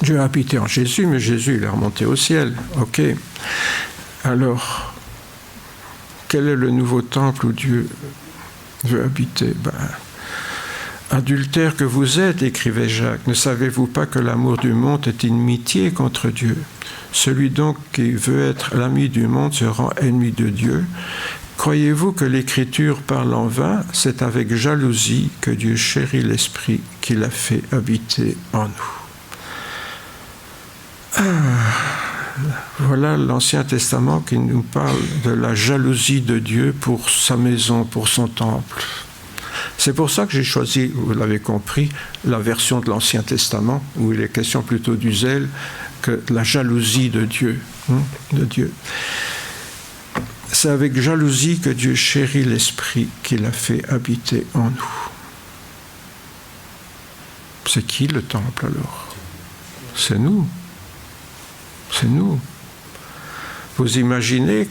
[SPEAKER 2] Dieu a habité en Jésus, mais Jésus il est remonté au ciel. Ok. Alors, quel est le nouveau temple où Dieu veut habiter? Adultères que vous êtes, écrivait Jacques, ne savez-vous pas que l'amour du monde est inimitié contre Dieu? Celui donc qui veut être l'ami du monde se rend ennemi de Dieu. Croyez-vous que l'Écriture parle en vain? C'est avec jalousie que Dieu chérit l'Esprit qu'il a fait habiter en nous. Voilà l'Ancien Testament qui nous parle de la jalousie de Dieu pour sa maison, pour son temple. C'est pour ça que j'ai choisi, vous l'avez compris, la version de l'Ancien Testament, où il est question plutôt du zèle que de la jalousie de Dieu. De Dieu. C'est avec jalousie que Dieu chérit l'Esprit qu'il a fait habiter en nous. C'est qui le temple alors? C'est nous. C'est nous. Vous imaginez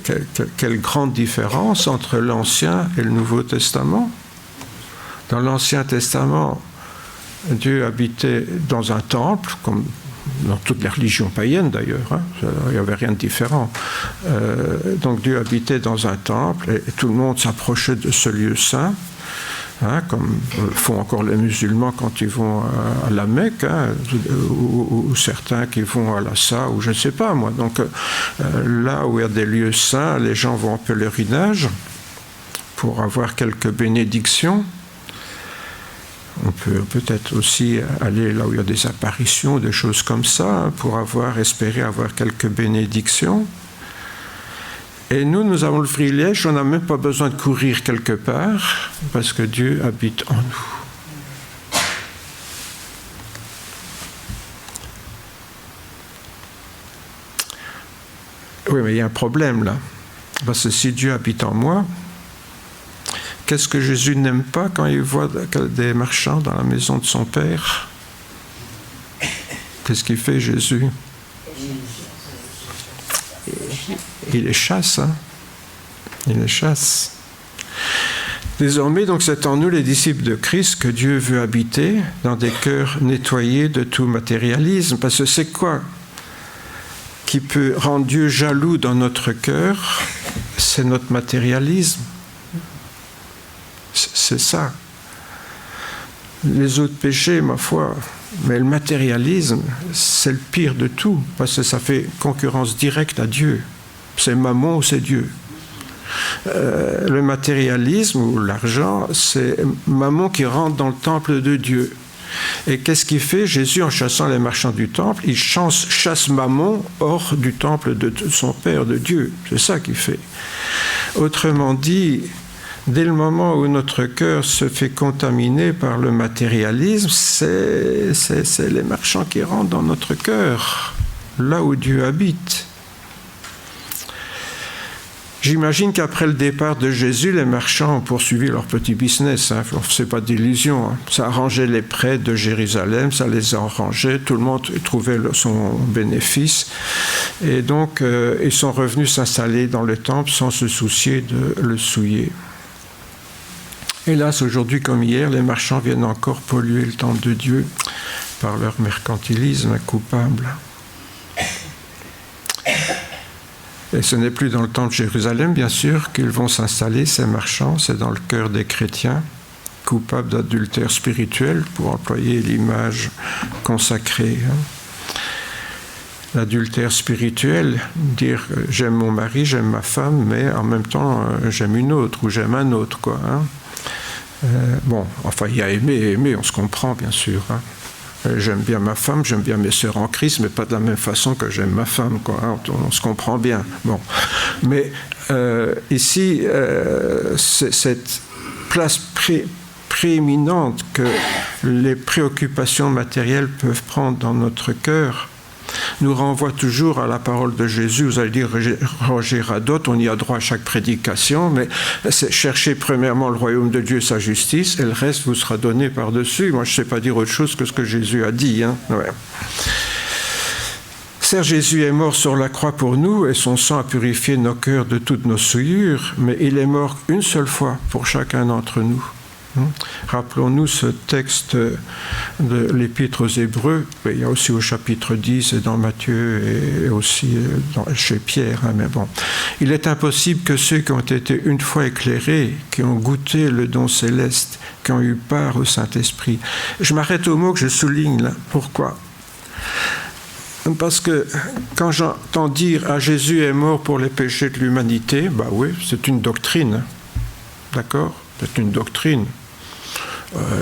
[SPEAKER 2] quelle grande différence entre l'Ancien et le Nouveau Testament? Dans l'Ancien Testament, Dieu habitait dans un temple, comme dans toutes les religions païennes d'ailleurs, hein, il n'y avait rien de différent. Donc Dieu habitait dans un temple et tout le monde s'approchait de ce lieu saint, hein, comme font encore les musulmans quand ils vont à la Mecque, hein, ou certains qui vont à Lhasa, ou je ne sais pas moi. Donc là où il y a des lieux saints, les gens vont en pèlerinage pour avoir quelques bénédictions. On peut peut-être aussi aller là où il y a des apparitions, des choses comme ça, pour espérer avoir quelques bénédictions. Et nous avons le privilège, on n'a même pas besoin de courir quelque part, parce que Dieu habite en nous. Oui, mais il y a un problème là. Parce que si Dieu habite en moi, qu'est-ce que Jésus n'aime pas quand il voit des marchands dans la maison de son Père? Qu'est-ce qu'il fait, Jésus? Il les chasse, hein? Il les chasse. Désormais, donc, c'est en nous, les disciples de Christ, que Dieu veut habiter dans des cœurs nettoyés de tout matérialisme. Parce que c'est quoi qui peut rendre Dieu jaloux dans notre cœur? C'est notre matérialisme. C'est ça. Les autres péchés, ma foi, Mais le matérialisme, c'est le pire de tout, parce que ça fait concurrence directe à Dieu. C'est mammon ou c'est Dieu. Le matérialisme ou l'argent, c'est mammon qui rentre dans le temple de Dieu. Et qu'est-ce qu'il fait? Jésus, en chassant les marchands du temple, il chasse mammon hors du temple de son Père, de Dieu. C'est ça qu'il fait. Autrement dit, dès le moment où notre cœur se fait contaminer par le matérialisme, c'est les marchands qui rentrent dans notre cœur, là où Dieu habite. J'imagine qu'après le départ de Jésus, les marchands ont poursuivi leur petit business. C'est pas d'illusion. Ça arrangeait les prêtres de Jérusalem, ça les arrangeait. Tout le monde trouvait son bénéfice. Et donc, ils sont revenus s'installer dans le temple sans se soucier de le souiller. Hélas, aujourd'hui comme hier, les marchands viennent encore polluer le temple de Dieu par leur mercantilisme coupable. Et ce n'est plus dans le temple de Jérusalem, bien sûr, qu'ils vont s'installer, ces marchands, c'est dans le cœur des chrétiens, coupables d'adultère spirituel, pour employer l'image consacrée. L'adultère spirituel, dire j'aime mon mari, j'aime ma femme, mais en même temps j'aime une autre ou j'aime un autre, quoi. Bon, enfin il y a aimer, on se comprend, bien sûr. J'aime bien ma femme, j'aime bien mes sœurs en Christ, mais pas de la même façon que j'aime ma femme, quoi. On se comprend bien. Bon, mais ici, cette place prééminente que les préoccupations matérielles peuvent prendre dans notre cœur nous renvoie toujours à la parole de Jésus. Vous allez dire, Roger Radotte, on y a droit à chaque prédication, mais c'est chercher premièrement le royaume de Dieu et sa justice, et le reste vous sera donné par-dessus. Moi, je ne sais pas dire autre chose que ce que Jésus a dit. Ouais. Certes, Jésus est mort sur la croix pour nous, et son sang a purifié nos cœurs de toutes nos souillures, mais il est mort une seule fois pour chacun d'entre nous. Rappelons-nous ce texte de l'Épître aux Hébreux, il y a aussi au chapitre 10 et dans Matthieu et aussi chez Pierre, mais bon. Il est impossible que ceux qui ont été une fois éclairés, qui ont goûté le don céleste, qui ont eu part au Saint-Esprit. Je m'arrête au mot que je souligne là. Pourquoi ? Parce que quand j'entends dire « Ah, Jésus est mort pour les péchés de l'humanité », bah oui, c'est une doctrine. D'accord ? C'est une doctrine.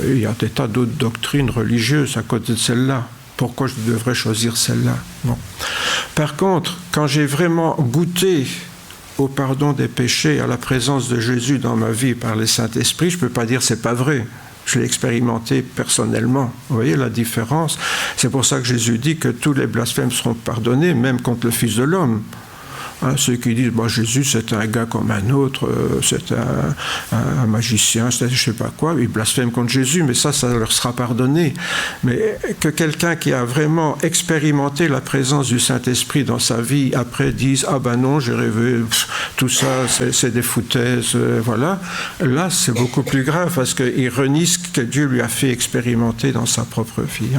[SPEAKER 2] Il y a des tas d'autres doctrines religieuses à côté de celle-là. Pourquoi je devrais choisir celle-là ? Bon. Par contre, quand j'ai vraiment goûté au pardon des péchés, à la présence de Jésus dans ma vie par le Saint-Esprit, je ne peux pas dire que ce n'est pas vrai. Je l'ai expérimenté personnellement. Vous voyez la différence ? C'est pour ça que Jésus dit que tous les blasphèmes seront pardonnés, même contre le Fils de l'homme. Ceux qui disent Jésus c'est un gars comme un autre, c'est un magicien, c'est je ne sais pas quoi, ils blasphèment contre Jésus, mais ça leur sera pardonné. Mais que quelqu'un qui a vraiment expérimenté la présence du Saint-Esprit dans sa vie, après dise ah ben non, j'ai rêvé, tout ça c'est des foutaises, voilà. Là c'est beaucoup plus grave parce qu'il renie ce que Dieu lui a fait expérimenter dans sa propre vie.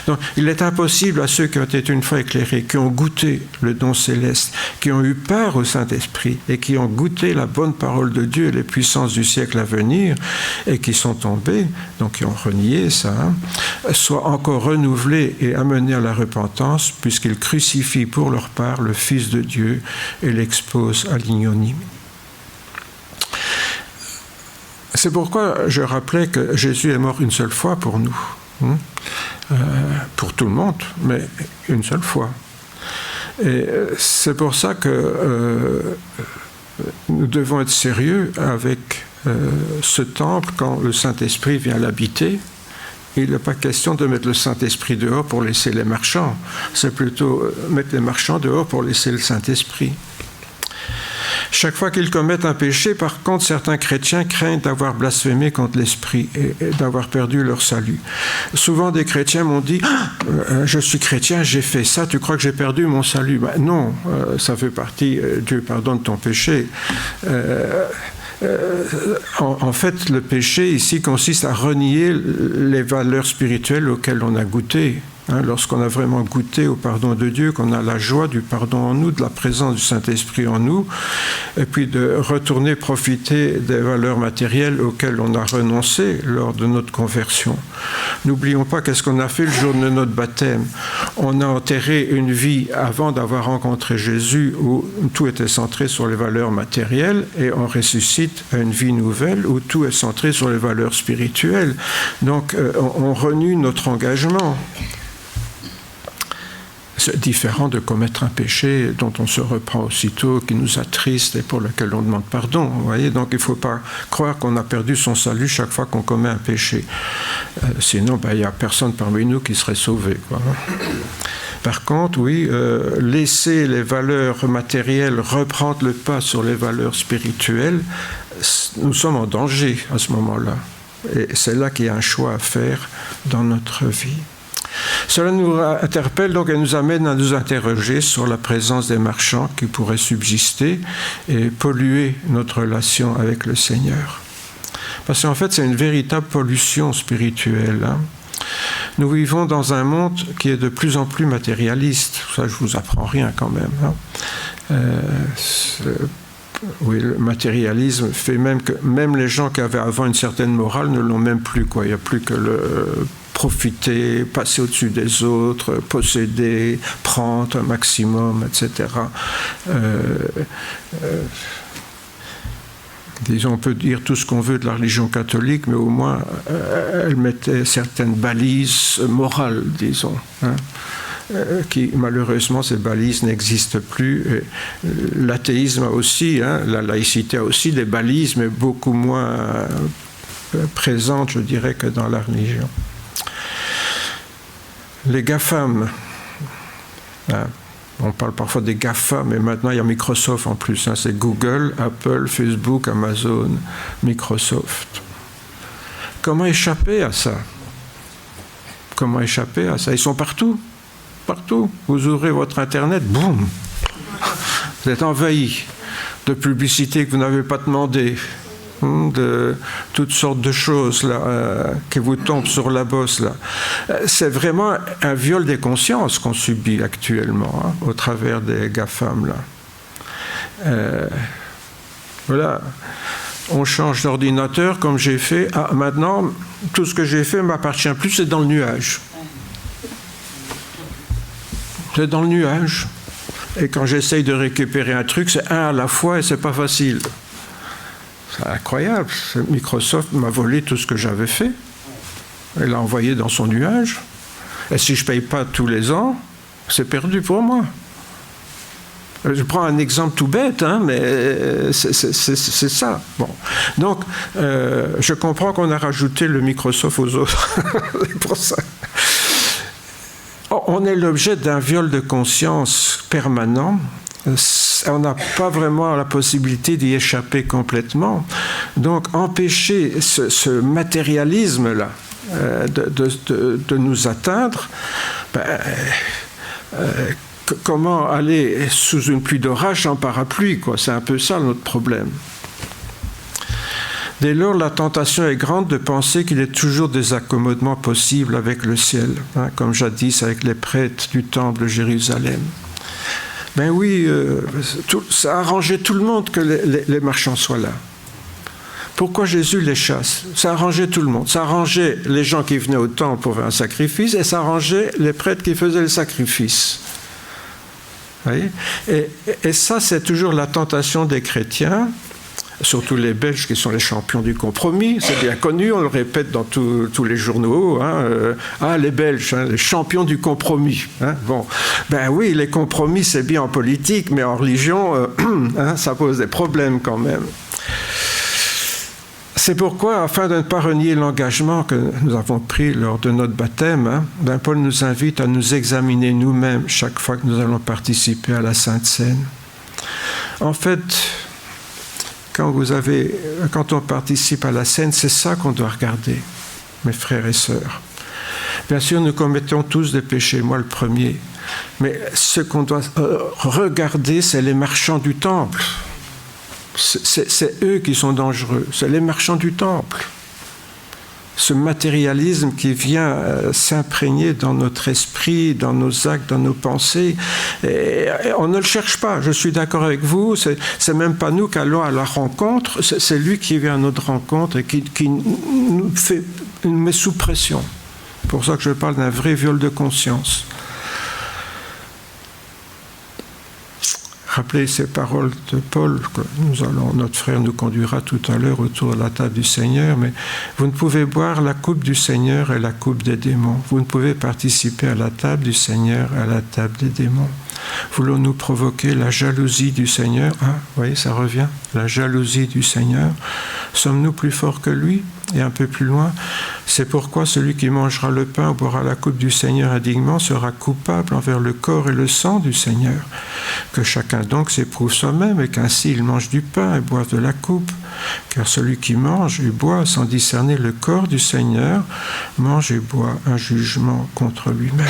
[SPEAKER 2] Donc il est impossible à ceux qui ont été une fois éclairés, qui ont goûté le don céleste, qui ont eu part au Saint-Esprit et qui ont goûté la bonne parole de Dieu et les puissances du siècle à venir et qui sont tombés, donc qui ont renié ça, soient encore renouvelés et amenés à la repentance puisqu'ils crucifient pour leur part le Fils de Dieu et l'exposent à l'ignominie. C'est pourquoi je rappelais que Jésus est mort une seule fois pour nous, pour tout le monde, mais une seule fois. Et c'est pour ça que nous devons être sérieux avec ce temple quand le Saint-Esprit vient l'habiter. Il n'est pas question de mettre le Saint-Esprit dehors pour laisser les marchands. C'est plutôt mettre les marchands dehors pour laisser le Saint-Esprit. Chaque fois qu'ils commettent un péché, par contre, certains chrétiens craignent d'avoir blasphémé contre l'Esprit et d'avoir perdu leur salut. Souvent, des chrétiens m'ont dit « Je suis chrétien, j'ai fait ça, tu crois que j'ai perdu mon salut ?» Non, ça fait partie, Dieu pardonne ton péché. En fait, le péché ici consiste à renier les valeurs spirituelles auxquelles on a goûté. Lorsqu'on a vraiment goûté au pardon de Dieu, qu'on a la joie du pardon en nous, de la présence du Saint-Esprit en nous, et puis de retourner profiter des valeurs matérielles auxquelles on a renoncé lors de notre conversion. N'oublions pas qu'est-ce qu'on a fait le jour de notre baptême. On a enterré une vie avant d'avoir rencontré Jésus où tout était centré sur les valeurs matérielles, et on ressuscite à une vie nouvelle où tout est centré sur les valeurs spirituelles. Donc on renoue notre engagement. C'est différent de commettre un péché dont on se reprend aussitôt, qui nous attriste et pour lequel on demande pardon. Vous voyez, donc il ne faut pas croire qu'on a perdu son salut chaque fois qu'on commet un péché. Sinon, il n'y a personne parmi nous qui serait sauvé, quoi. Par contre, oui, laisser les valeurs matérielles reprendre le pas sur les valeurs spirituelles, nous sommes en danger à ce moment-là. Et c'est là qu'il y a un choix à faire dans notre vie. Cela nous interpelle donc et nous amène à nous interroger sur la présence des marchands qui pourraient subsister et polluer notre relation avec le Seigneur. Parce qu'en fait, c'est une véritable pollution spirituelle. Nous vivons dans un monde qui est de plus en plus matérialiste. Ça, je ne vous apprends rien quand même. Oui, le matérialisme fait même que même les gens qui avaient avant une certaine morale ne l'ont même plus, quoi. Il n'y a plus que le profiter, passer au-dessus des autres, posséder, prendre un maximum, etc. Disons, on peut dire tout ce qu'on veut de la religion catholique, mais au moins elle mettait certaines balises morales, disons, qui malheureusement ces balises n'existent plus. L'athéisme a aussi, la laïcité a aussi des balises, mais beaucoup moins présentes, je dirais, que dans la religion. Les GAFAM, on parle parfois des GAFA, mais maintenant il y a Microsoft en plus, c'est Google, Apple, Facebook, Amazon, Microsoft. Comment échapper à ça ? Comment échapper à ça ? Ils sont partout. Partout. Vous ouvrez votre Internet, boum, vous êtes envahi de publicités que vous n'avez pas demandé, de toutes sortes de choses là, qui vous tombent sur la bosse. Là. C'est vraiment un viol des consciences qu'on subit actuellement au travers des GAFAM. Là. Voilà. On change d'ordinateur comme j'ai fait. Ah, maintenant, tout ce que j'ai fait ne m'appartient plus, c'est dans le nuage. C'est dans le nuage. Et quand j'essaye de récupérer un truc, c'est un à la fois et c'est pas facile. C'est incroyable. Microsoft m'a volé tout ce que j'avais fait. Il l'a envoyé dans son nuage. Et si je ne paye pas tous les ans, c'est perdu pour moi. Je prends un exemple tout bête, mais c'est ça. Bon. Donc, je comprends qu'on a rajouté le Microsoft aux autres. C'est pour ça. On est l'objet d'un viol de conscience permanent. On n'a pas vraiment la possibilité d'y échapper complètement. Donc, empêcher ce matérialisme-là de nous atteindre, comment aller sous une pluie d'orage en parapluie, quoi. C'est un peu ça notre problème. Dès lors, la tentation est grande de penser qu'il est toujours des accommodements possibles avec le ciel, comme jadis avec les prêtres du temple de Jérusalem. Ben oui, ça a arrangé tout le monde que les marchands soient là. Pourquoi Jésus les chasse ? Ça arrangeait tout le monde. Ça arrangeait les gens qui venaient au temple pour faire un sacrifice et ça arrangeait les prêtres qui faisaient le sacrifice. Vous voyez ? Et ça, c'est toujours la tentation des chrétiens, surtout les Belges qui sont les champions du compromis. C'est bien connu, on le répète dans tous les journaux. Les Belges, les champions du compromis. Bon, ben oui, les compromis, c'est bien en politique, mais en religion, ça pose des problèmes quand même. C'est pourquoi, afin de ne pas renier l'engagement que nous avons pris lors de notre baptême, Paul nous invite à nous examiner nous-mêmes chaque fois que nous allons participer à la Sainte Seine. En fait, quand on participe à la Seine, c'est ça qu'on doit regarder, mes frères et sœurs. Bien sûr, nous commettons tous des péchés, moi le premier, mais ce qu'on doit regarder, c'est les marchands du temple. C'est eux qui sont dangereux, c'est les marchands du temple. ce matérialisme qui vient s'imprégner dans notre esprit, dans nos actes, dans nos pensées. Et on ne le cherche pas, je suis d'accord avec vous, c'est même pas nous qui allons à la rencontre, c'est lui qui vient à notre rencontre et qui nous met sous pression. C'est pour ça que je parle d'un vrai viol de conscience. Rappelez ces paroles de Paul, que notre frère nous conduira tout à l'heure autour de la table du Seigneur, mais vous ne pouvez boire la coupe du Seigneur et la coupe des démons. Vous ne pouvez participer à la table du Seigneur et à la table des démons. Voulons-nous provoquer la jalousie du Seigneur? Vous voyez, ça revient. La jalousie du Seigneur. Sommes-nous plus forts que lui? Et un peu plus loin, c'est pourquoi celui qui mangera le pain ou boira la coupe du Seigneur indignement sera coupable envers le corps et le sang du Seigneur. Que chacun donc s'éprouve soi-même et qu'ainsi il mange du pain et boive de la coupe. Car celui qui mange et boit sans discerner le corps du Seigneur mange et boit un jugement contre lui-même.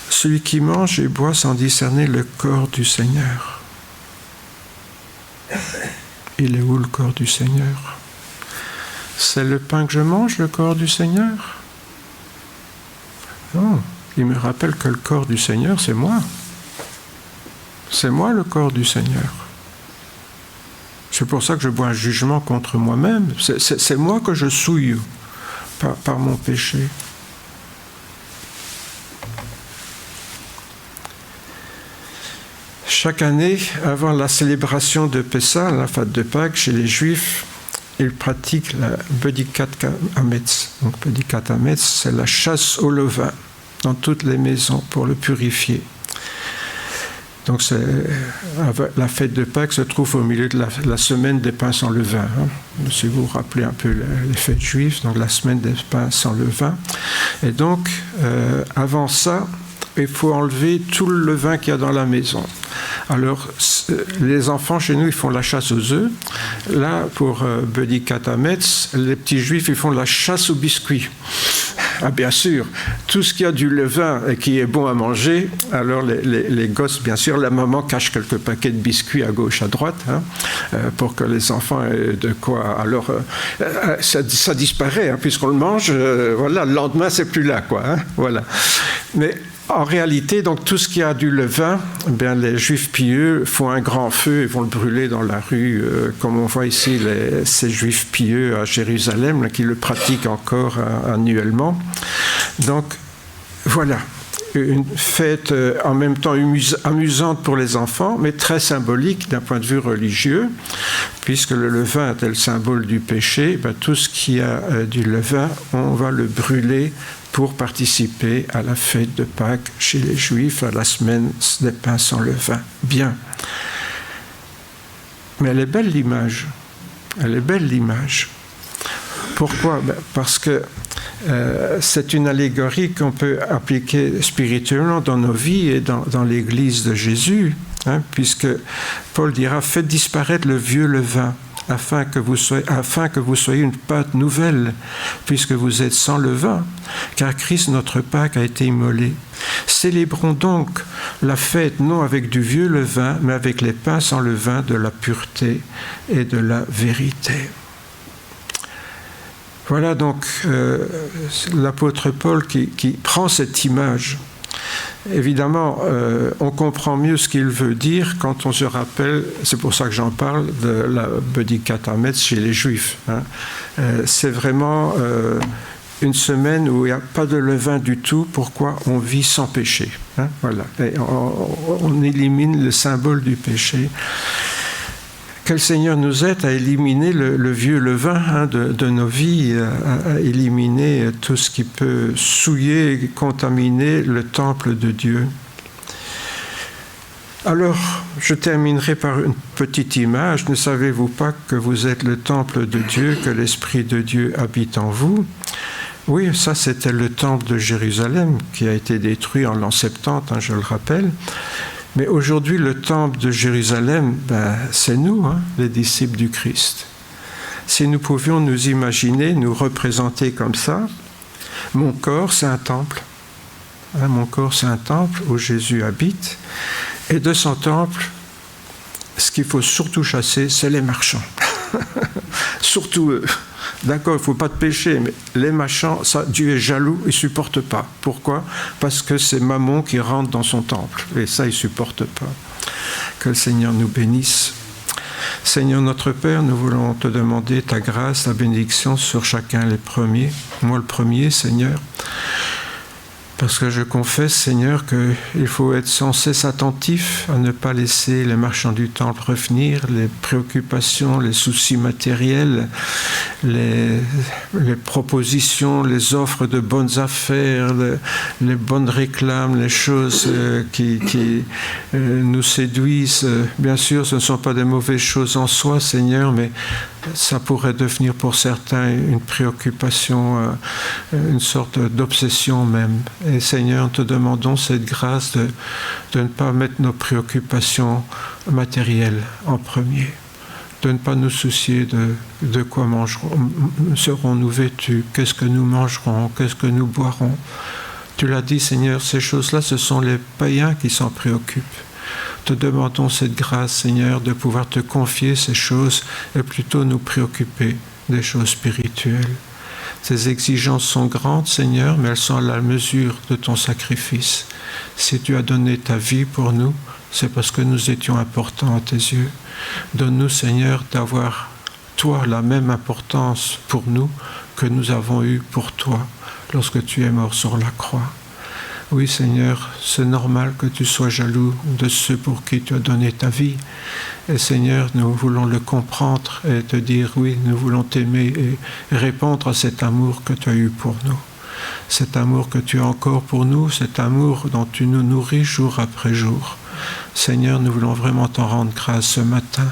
[SPEAKER 2] Celui qui mange et boit sans discerner le corps du Seigneur. Il est où le corps du Seigneur? C'est le pain que je mange, le corps du Seigneur? Non, il me rappelle que le corps du Seigneur, c'est moi. C'est moi le corps du Seigneur. C'est pour ça que je bois un jugement contre moi-même. C'est moi que je souille par mon péché. Chaque année, avant la célébration de Pessah, la fête de Pâques, chez les Juifs, ils pratiquent la Bedikat Hametz. Donc Bedikat Hametz, c'est la chasse au levain dans toutes les maisons pour le purifier. Donc la fête de Pâques se trouve au milieu de la semaine des pains sans levain. Si vous vous rappelez un peu les fêtes juives, donc la semaine des pains sans levain. Et donc, avant ça, il faut enlever tout le levain qu'il y a dans la maison. Alors, les enfants chez nous, ils font la chasse aux œufs. Là, pour Bedikat Hametz, les petits juifs, ils font la chasse aux biscuits. Ah, bien sûr, tout ce qui a du levain et qui est bon à manger, alors les gosses, bien sûr, la maman cache quelques paquets de biscuits à gauche, à droite, pour que les enfants aient de quoi. Alors, ça disparaît, puisqu'on le mange, voilà, le lendemain, c'est plus là, quoi. Voilà. Mais en réalité, donc, tout ce qui a du levain, bien, les Juifs pieux font un grand feu et vont le brûler dans la rue, comme on voit ici ces Juifs pieux à Jérusalem, là, qui le pratiquent encore annuellement. Donc, voilà, une fête en même temps amusante pour les enfants, mais très symbolique d'un point de vue religieux, puisque le levain est le symbole du péché. Ben, tout ce qui a du levain, on va le brûler pour participer à la fête de Pâques chez les Juifs, à la semaine des pains sans levain. Bien. Mais elle est belle l'image. Elle est belle l'image. Pourquoi? Parce que c'est une allégorie qu'on peut appliquer spirituellement dans nos vies et dans l'Église de Jésus, puisque Paul dira « Faites disparaître le vieux levain ». Afin que vous soyez une pâte nouvelle, puisque vous êtes sans levain, car Christ, notre Pâque, a été immolé. Célébrons donc la fête non avec du vieux levain, mais avec les pains sans levain de la pureté et de la vérité. Voilà donc l'apôtre Paul qui prend cette image. Évidemment, on comprend mieux ce qu'il veut dire quand on se rappelle, c'est pour ça que j'en parle, de la Bedikat Hametz chez les Juifs. C'est vraiment une semaine où il n'y a pas de levain du tout. Pourquoi? On vit sans péché. Voilà. Et on élimine le symbole du péché. Que le Seigneur nous aide à éliminer le vieux levain de nos vies, à éliminer tout ce qui peut souiller et contaminer le temple de Dieu. Alors, je terminerai par une petite image. Ne savez-vous pas que vous êtes le temple de Dieu, que l'Esprit de Dieu habite en vous? Oui, ça c'était le temple de Jérusalem qui a été détruit en l'an 70, je le rappelle. Mais aujourd'hui, le temple de Jérusalem, c'est nous, les disciples du Christ. Si nous pouvions nous imaginer, nous représenter comme ça, mon corps, c'est un temple. Mon corps, c'est un temple où Jésus habite. Et de son temple, ce qu'il faut surtout chasser, c'est les marchands. Surtout eux. D'accord, il ne faut pas te pécher, mais les machins, ça, Dieu est jaloux, il ne supporte pas. Pourquoi? Parce que c'est Mammon qui rentre dans son temple. Et ça, il ne supporte pas. Que le Seigneur nous bénisse. Seigneur notre Père, nous voulons te demander ta grâce, ta bénédiction sur chacun les premiers. Moi le premier, Seigneur. Parce que je confesse, Seigneur, qu'il faut être sans cesse attentif à ne pas laisser les marchands du temple revenir, les préoccupations, les soucis matériels, les propositions, les offres de bonnes affaires, les bonnes réclames, les choses qui nous séduisent. Bien sûr, ce ne sont pas des mauvaises choses en soi, Seigneur, mais ça pourrait devenir pour certains une préoccupation, une sorte d'obsession même. Et Seigneur, te demandons cette grâce de ne pas mettre nos préoccupations matérielles en premier, de ne pas nous soucier de quoi serons-nous vêtus, qu'est-ce que nous mangerons, qu'est-ce que nous boirons. Tu l'as dit, Seigneur, ces choses-là, ce sont les païens qui s'en préoccupent. Te demandons cette grâce, Seigneur, de pouvoir te confier ces choses et plutôt nous préoccuper des choses spirituelles. Ces exigences sont grandes, Seigneur, mais elles sont à la mesure de ton sacrifice. Si tu as donné ta vie pour nous, c'est parce que nous étions importants à tes yeux. Donne-nous, Seigneur, d'avoir, toi, la même importance pour nous que nous avons eue pour toi lorsque tu es mort sur la croix. Oui, Seigneur, c'est normal que tu sois jaloux de ceux pour qui tu as donné ta vie. Et Seigneur, nous voulons le comprendre et te dire, oui, nous voulons t'aimer et répondre à cet amour que tu as eu pour nous. Cet amour que tu as encore pour nous, cet amour dont tu nous nourris jour après jour. Seigneur, nous voulons vraiment t'en rendre grâce ce matin.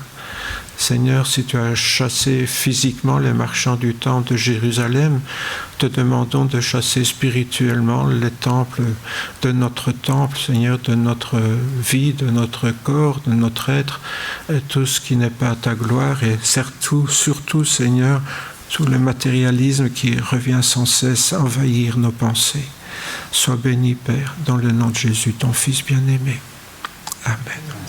[SPEAKER 2] Seigneur, si tu as chassé physiquement les marchands du temple de Jérusalem, te demandons de chasser spirituellement les temples de notre temple, Seigneur, de notre vie, de notre corps, de notre être, et tout ce qui n'est pas à ta gloire, et surtout, Seigneur, tout le matérialisme qui revient sans cesse envahir nos pensées. Sois béni, Père, dans le nom de Jésus, ton Fils bien-aimé. Amen.